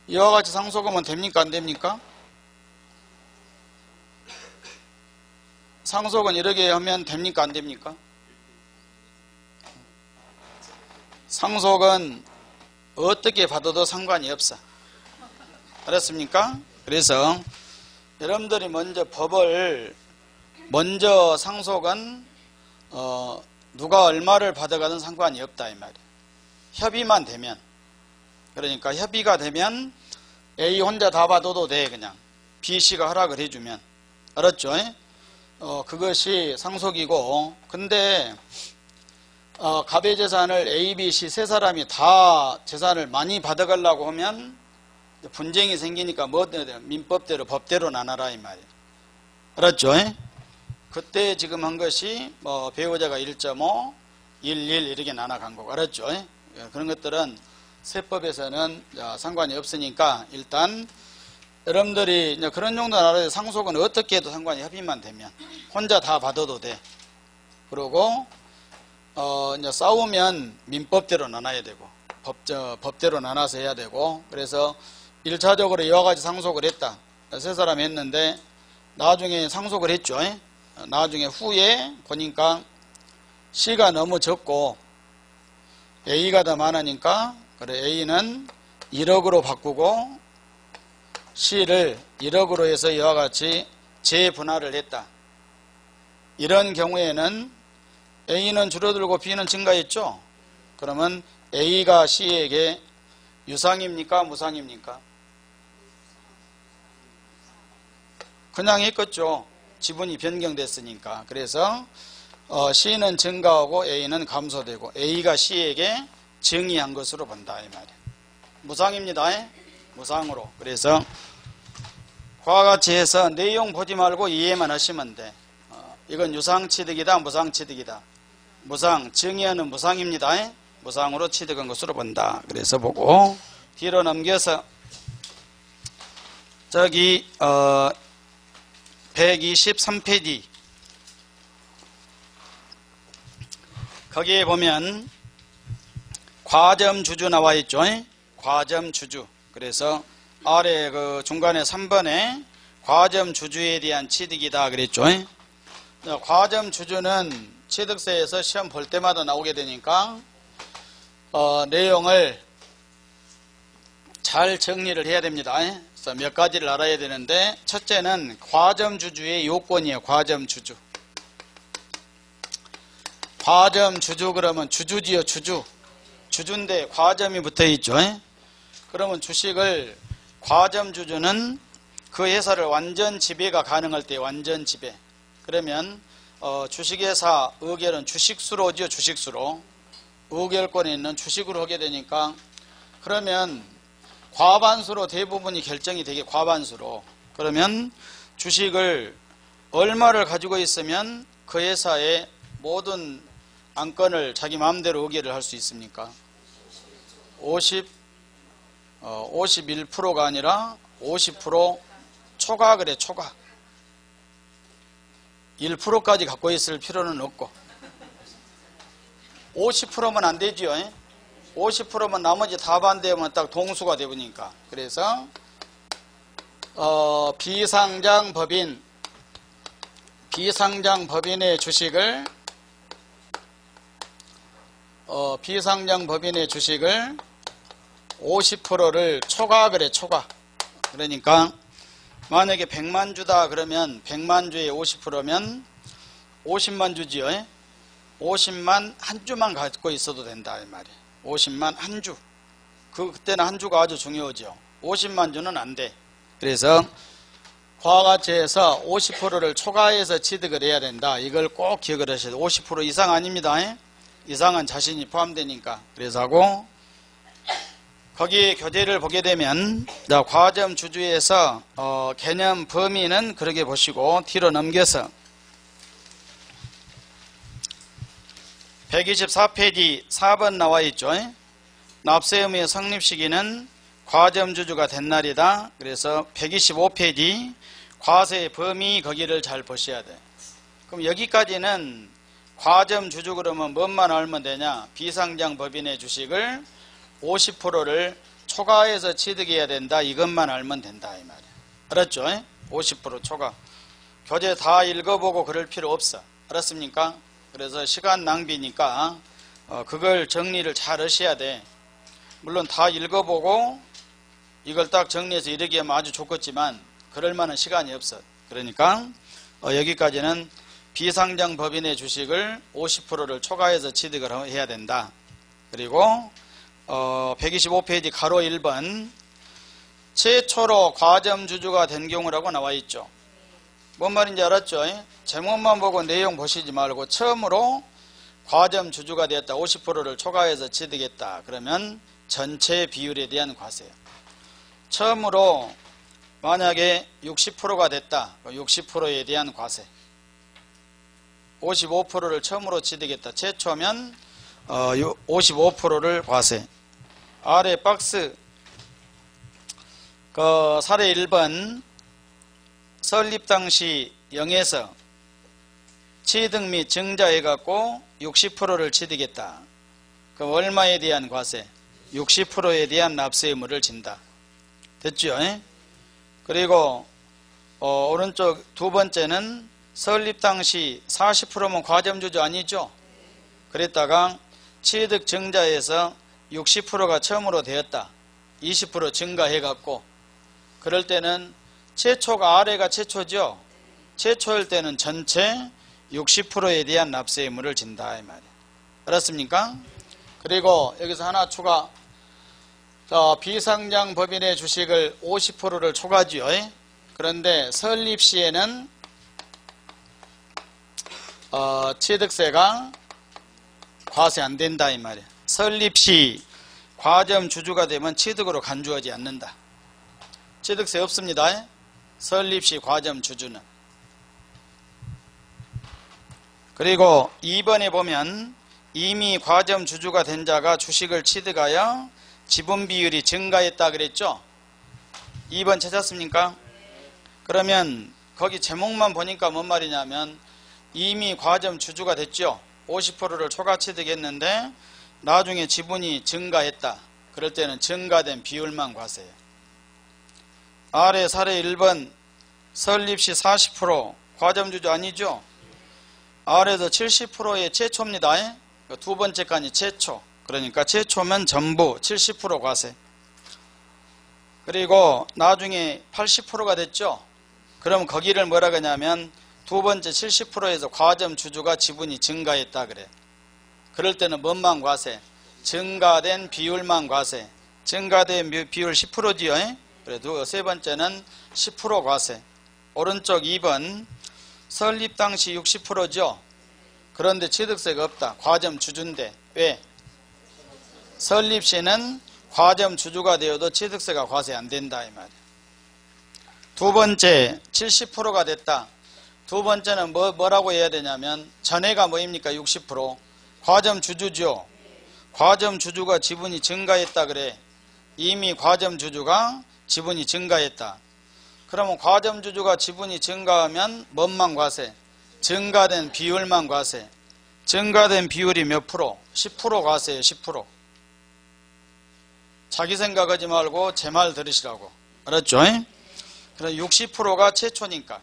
Speaker 1: 이와 같이 상속하면 됩니까 안 됩니까? 상속은 이렇게 하면 됩니까 안 됩니까? 상속은 어떻게 받아도 상관이 없어. 알았습니까? 그래서 여러분들이 먼저 법을 먼저 상속은 누가 얼마를 받아가든 상관이 없다 이 말이에요. 협의만 되면. 그러니까 협의가 되면 A 혼자 다 받아도 돼. 그냥 B, C가 허락을 해주면. 알았죠? 그것이 상속이고, 근데 갑의 재산을 A, B, C 세 사람이 다 재산을 많이 받아가려고 하면 분쟁이 생기니까 민법대로 법대로 나눠라 이 말이에요. 알았죠? 그때 지금 한 것이 배우자가 1.5, 1, 1 이렇게 나눠간 거고. 알았죠? 그런 것들은 세법에서는 상관이 없으니까 일단 여러분들이 이제 그런 정도 알아야 상속은 어떻게 해도 상관이 협의만 되면 혼자 다 받아도 돼. 그리고 이제 싸우면 민법대로 나눠야 되고 법대로 나눠서 해야 되고. 그래서 1차적으로 이와 같이 상속을 했다. 세 사람이 했는데 나중에 상속을 했죠. 나중에 후에 보니까 C가 너무 적고 A가 더 많으니까 그래 A는 1억으로 바꾸고 C를 1억으로 해서 이와 같이 재분할을 했다. 이런 경우에는 A는 줄어들고 B는 증가했죠. 그러면 A가 C에게 유상입니까 무상입니까? 그냥 했겠죠. 지분이 변경됐으니까. 그래서 C는 증가하고 A는 감소되고 A가 C에게 증이한 것으로 본다 이 말이에요. 무상입니다. 무상으로. 그래서 그와 같이 해서 내용 보지 말고 이해만 하시면 돼. 이건 유상취득이다 무상취득이다. 무상, 증여는 무상입니다. 무상으로 취득한 것으로 본다. 그래서 보고 뒤로 넘겨서 저기 123페이지 거기에 보면 과점 주주 나와 있죠. 과점 주주. 그래서 아래 그 중간에 3번에 과점 주주에 대한 취득이다 그랬죠. 과점 주주는 취득세에서 시험 볼 때마다 나오게 되니까 내용을 잘 정리를 해야 됩니다. 그래서 몇 가지를 알아야 되는데, 첫째는 과점 주주의 요건이에요. 과점 주주. 과점 주주 그러면 주주지요. 주주. 주주인데 과점이 붙어 있죠. 그러면 주식을 과점 주주는 그 회사를 완전 지배가 가능할 때 완전 지배. 그러면 주식회사 의결은 주식수로죠. 주식수로. 의결권에 있는 주식으로 하게 되니까, 그러면 과반수로 대부분이 결정이 되게 과반수로. 그러면 주식을 얼마를 가지고 있으면 그 회사의 모든 안건을 자기 마음대로 의결을 할 수 있습니까? 51%가 아니라 50% 초과 그래. 초과. 1%까지 갖고 있을 필요는 없고 50%면 안 되지요. 50%면 나머지 다 반대하면 딱 동수가 되니까. 그래서 비상장 법인의 주식을 50%를 초과 그래. 초과. 그러니까 만약에 100만 주다 그러면 100만 주에 50%면 50만 주지요. 50만 한 주만 갖고 있어도 된다 이 말이에요. 50만 한 주. 그때는 한 주가 아주 중요하죠. 50만 주는 안 돼. 그래서 그와 같이 해서 50%를 초과해서 취득을 해야 된다. 이걸 꼭 기억을 하셔야 돼요. 50% 이상 아닙니다. 이상은 자신이 포함되니까. 그래서 하고, 거기 교재를 보게 되면 과점 주주에서 개념 범위는 그렇게 보시고 뒤로 넘겨서 124페이지 4번 나와 있죠. 납세 의무의 성립 시기는 과점 주주가 된 날이다. 그래서 125페이지 과세 범위 거기를 잘 보셔야 돼. 그럼 여기까지는 과점 주주 그러면 뭔만 알면 되냐? 비상장 법인의 주식을 50%를 초과해서 취득해야 된다. 이것만 알면 된다 이 말이야. 알았죠? 50% 초과. 교재 다 읽어보고 그럴 필요 없어. 알았습니까? 그래서 시간 낭비니까 그걸 정리를 잘 하셔야 돼. 물론 다 읽어보고 이걸 딱 정리해서 이렇게 하면 아주 좋겠지만 그럴 만한 시간이 없어. 그러니까 여기까지는 비상장 법인의 주식을 50%를 초과해서 취득을 해야 된다. 그리고 125페이지 가로 1번 최초로 과점 주주가 된 경우라고 나와 있죠. 뭔 말인지 알았죠? 제목만 보고 내용 보시지 말고 처음으로 과점 주주가 되었다. 50%를 초과해서 취득했다. 그러면 전체 비율에 대한 과세예요. 처음으로 만약에 60%가 됐다. 60%에 대한 과세. 55%를 처음으로 취득했다. 최초면 55%를 과세. 아래 박스 사례 1번 설립 당시 0에서 취득 및 증자해갖고 60%를 취득했다. 그럼 얼마에 대한 과세? 60%에 대한 납세 의무를 진다. 됐죠? 그리고 오른쪽 두 번째는 설립 당시 40%면 과점주주 아니죠? 그랬다가 취득 증자해서 60%가 처음으로 되었다. 20% 증가해갖고 그럴 때는 최초가 아래가 최초죠? 최초일 때는 전체 60%에 대한 납세 의무를 진다 이 말이에요. 알았습니까? 그리고 여기서 하나 추가. 비상장 법인의 주식을 50%를 초과지요. 그런데 설립 시에는 취득세가 과세 안 된다 이 말이에요. 설립 시 과점 주주가 되면 취득으로 간주하지 않는다. 취득세 없습니다. 설립 시 과점 주주는. 그리고 2번에 보면 이미 과점 주주가 된 자가 주식을 취득하여 지분 비율이 증가했다 그랬죠? 2번 찾았습니까? 그러면 거기 제목만 보니까 뭔 말이냐면 이미 과점 주주가 됐죠? 50%를 초과취득했는데 나중에 지분이 증가했다. 그럴 때는 증가된 비율만 과세해요. 아래 사례 1번 설립시 40% 과점주주 아니죠? 아래에서 70%의 최초입니다. 두 번째까지 최초. 그러니까 최초면 전부 70% 과세. 그리고 나중에 80%가 됐죠? 그럼 거기를 뭐라 그러냐면 두 번째 70%에서 과점주주가 지분이 증가했다 그래. 그럴 때는 뭔만 과세? 증가된 비율만 과세. 증가된 비율 10%지요. 그래도 세 번째는 10% 과세. 오른쪽 2번 설립 당시 60%죠. 그런데 취득세가 없다. 과점주주인데 왜? 설립 시는 과점주주가 되어도 취득세가 과세 안 된다 이 말이야. 두 번째 70%가 됐다. 두 번째는 뭐라고 해야 되냐면 전에가 뭐입니까? 60%. 과점주주죠. 과점주주가 지분이 증가했다 그래. 이미 과점주주가 지분이 증가했다. 그러면 과점주주가 지분이 증가하면 뭔만 과세? 증가된 비율만 과세. 증가된 비율이 몇 프로? 10% 과세예요. 10%. 자기 생각하지 말고 제 말 들으시라고. 알았죠? 그럼 60%가 최초니까.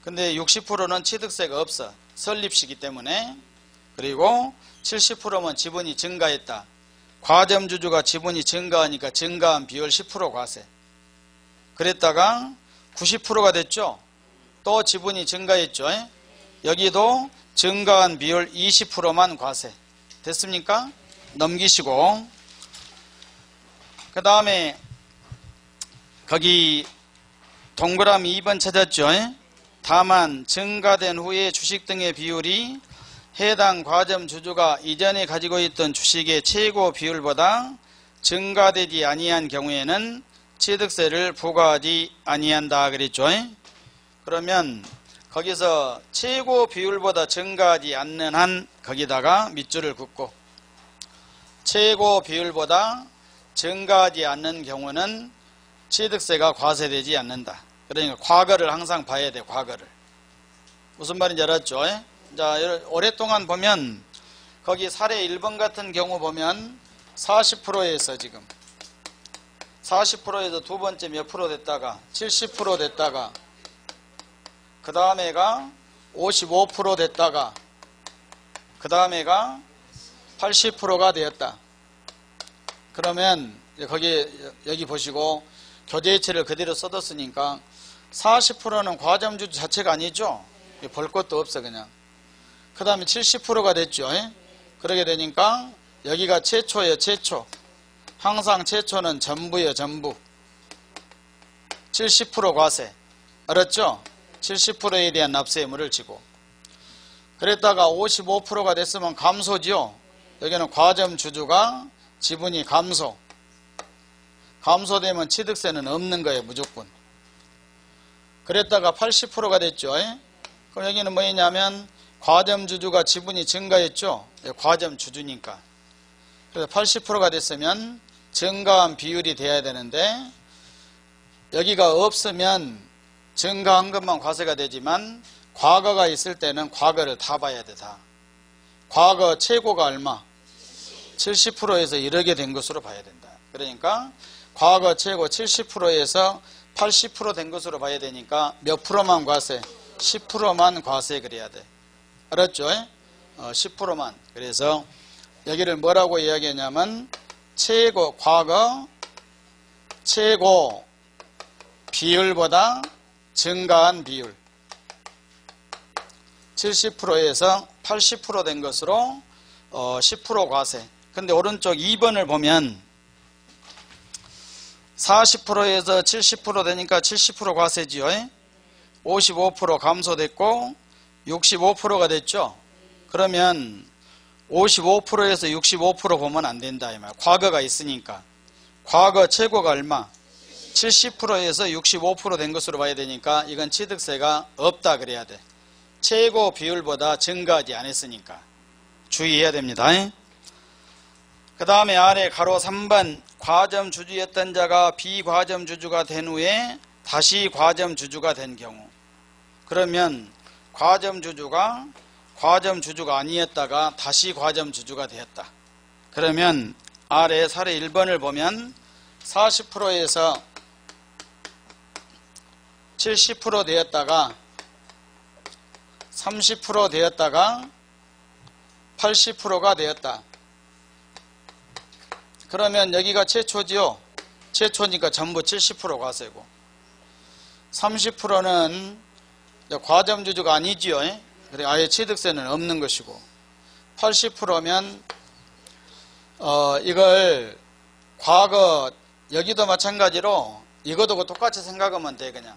Speaker 1: 근데 60%는 취득세가 없어. 설립시기 때문에. 그리고 70%면 지분이 증가했다. 과점주주가 지분이 증가하니까 증가한 비율 10% 과세. 그랬다가 90%가 됐죠. 또 지분이 증가했죠. 여기도 증가한 비율 20%만 과세. 됐습니까? 넘기시고 그 다음에 거기 동그라미 2번 찾았죠. 다만 증가된 후에 주식 등의 비율이 해당 과점주주가 이전에 가지고 있던 주식의 최고 비율보다 증가되지 아니한 경우에는 취득세를 부과하지 아니한다 그랬죠. 그러면 거기서 최고 비율보다 증가하지 않는 한 거기다가 밑줄을 긋고 최고 비율보다 증가하지 않는 경우는 취득세가 과세되지 않는다. 그러니까 과거를 항상 봐야 돼. 과거를. 무슨 말인지 알았죠? 자, 오랫동안 보면 거기 사례 1번 같은 경우 보면 40%에서 지금 40%에서 두 번째 몇 프로 됐다가 70% 됐다가 그 다음에가 55% 됐다가 그 다음에가 80%가 되었다. 그러면 거기 여기 보시고 교재이체를 그대로 써뒀으니까 40%는 과점주주 자체가 아니죠. 볼 것도 없어 그냥. 그 다음에 70%가 됐죠. 그러게 되니까 여기가 최초예요. 최초. 항상 최초는 전부예요. 전부. 70% 과세. 알았죠? 70%에 대한 납세 의무를 지고. 그랬다가 55%가 됐으면 감소죠. 여기는 과점주주가 지분이 감소. 감소되면 취득세는 없는 거예요. 무조건. 그랬다가 80%가 됐죠. 그럼 여기는 뭐냐면 과점주주가 지분이 증가했죠. 과점주주니까. 그래서 80%가 됐으면 증가한 비율이 돼야 되는데 여기가 없으면 증가한 것만 과세가 되지만 과거가 있을 때는 과거를 다 봐야 돼. 다. 과거 최고가 얼마? 70%에서 이렇게 된 것으로 봐야 된다. 그러니까 과거 최고 70%에서 80% 된 것으로 봐야 되니까 몇 프로만 과세? 10%만 과세 그래야 돼. 알았죠? 10%만. 그래서 여기를 뭐라고 이야기하냐면 최고 과거 최고 비율보다 증가한 비율 70%에서 80% 된 것으로 10% 과세. 근데 오른쪽 2번을 보면 40%에서 70% 되니까 70% 과세지요. 55% 감소됐고 65%가 됐죠. 그러면 55%에서 65% 보면 안 된다 이 말. 과거가 있으니까. 과거 최고가 얼마? 70%에서 65% 된 것으로 봐야 되니까 이건 취득세가 없다 그래야 돼. 최고 비율보다 증가하지 않았으니까. 주의해야 됩니다. 그 다음에 아래 가로 3번 과점주주였던 자가 비과점주주가 된 후에 다시 과점주주가 된 경우. 그러면 과점주주가 과점 주주가 아니었다가 다시 과점 주주가 되었다. 그러면 아래 사례 1번을 보면 40%에서 70% 되었다가 30% 되었다가 80%가 되었다. 그러면 여기가 최초지요. 최초니까 전부 70% 과세고 30%는 과점 주주가 아니지요. 그래 아예 취득세는 없는 것이고 80%면 이걸 과거 여기도 마찬가지로 이거도 똑같이 생각하면 돼. 그냥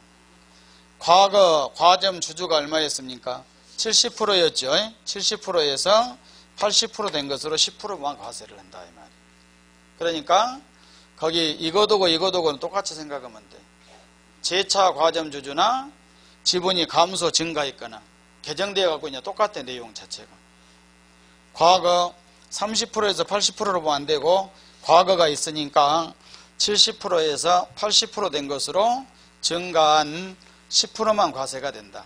Speaker 1: 과거 과점 주주가 얼마였습니까? 70%였죠. 70%에서 80% 된 것으로 10%만 과세를 한다 이 말이에요. 그러니까 거기 이거도고는 똑같이 생각하면 돼. 재차 과점 주주나 지분이 감소 증가했거나 개정되어 갖고 있냐 똑같아. 내용 자체가 과거 30%에서 80%로 보면 안 되고 과거가 있으니까 70%에서 80% 된 것으로 증가한 10%만 과세가 된다.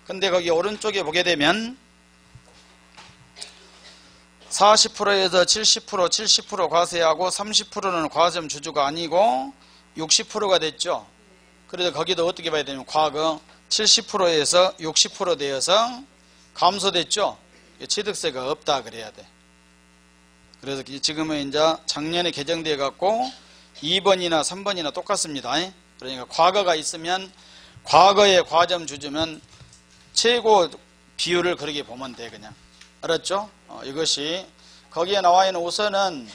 Speaker 1: 근데 거기 오른쪽에 보게 되면 40%에서 70%, 70% 과세하고 30%는 과점 주주가 아니고 60%가 됐죠. 그래서 거기도 어떻게 봐야 되냐면 과거 70%에서 60% 되어서 감소됐죠. 취득세가 없다 그래야 돼. 그래서 지금은 이제 작년에 개정되어 갖고 2번이나 3번이나 똑같습니다. 그러니까 과거가 있으면 과거의 과점 주주면 최고 비율을 그렇게 보면 돼. 그냥 알았죠? 이것이 거기에 나와 있는 우선은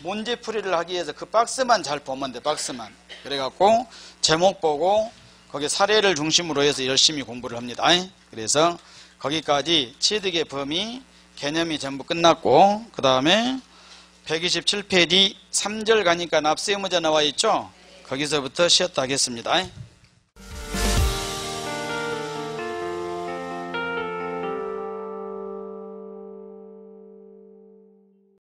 Speaker 1: 문제풀이를 하기 위해서 그 박스만 잘 보면 돼. 박스만. 그래갖고 제목 보고 거기 사례를 중심으로 해서 열심히 공부를 합니다. 그래서 거기까지 취득의 범위 개념이 전부 끝났고 그 다음에 127페이지 3절 가니까 납세 의무자 나와 있죠. 거기서부터 쉬었다 하겠습니다.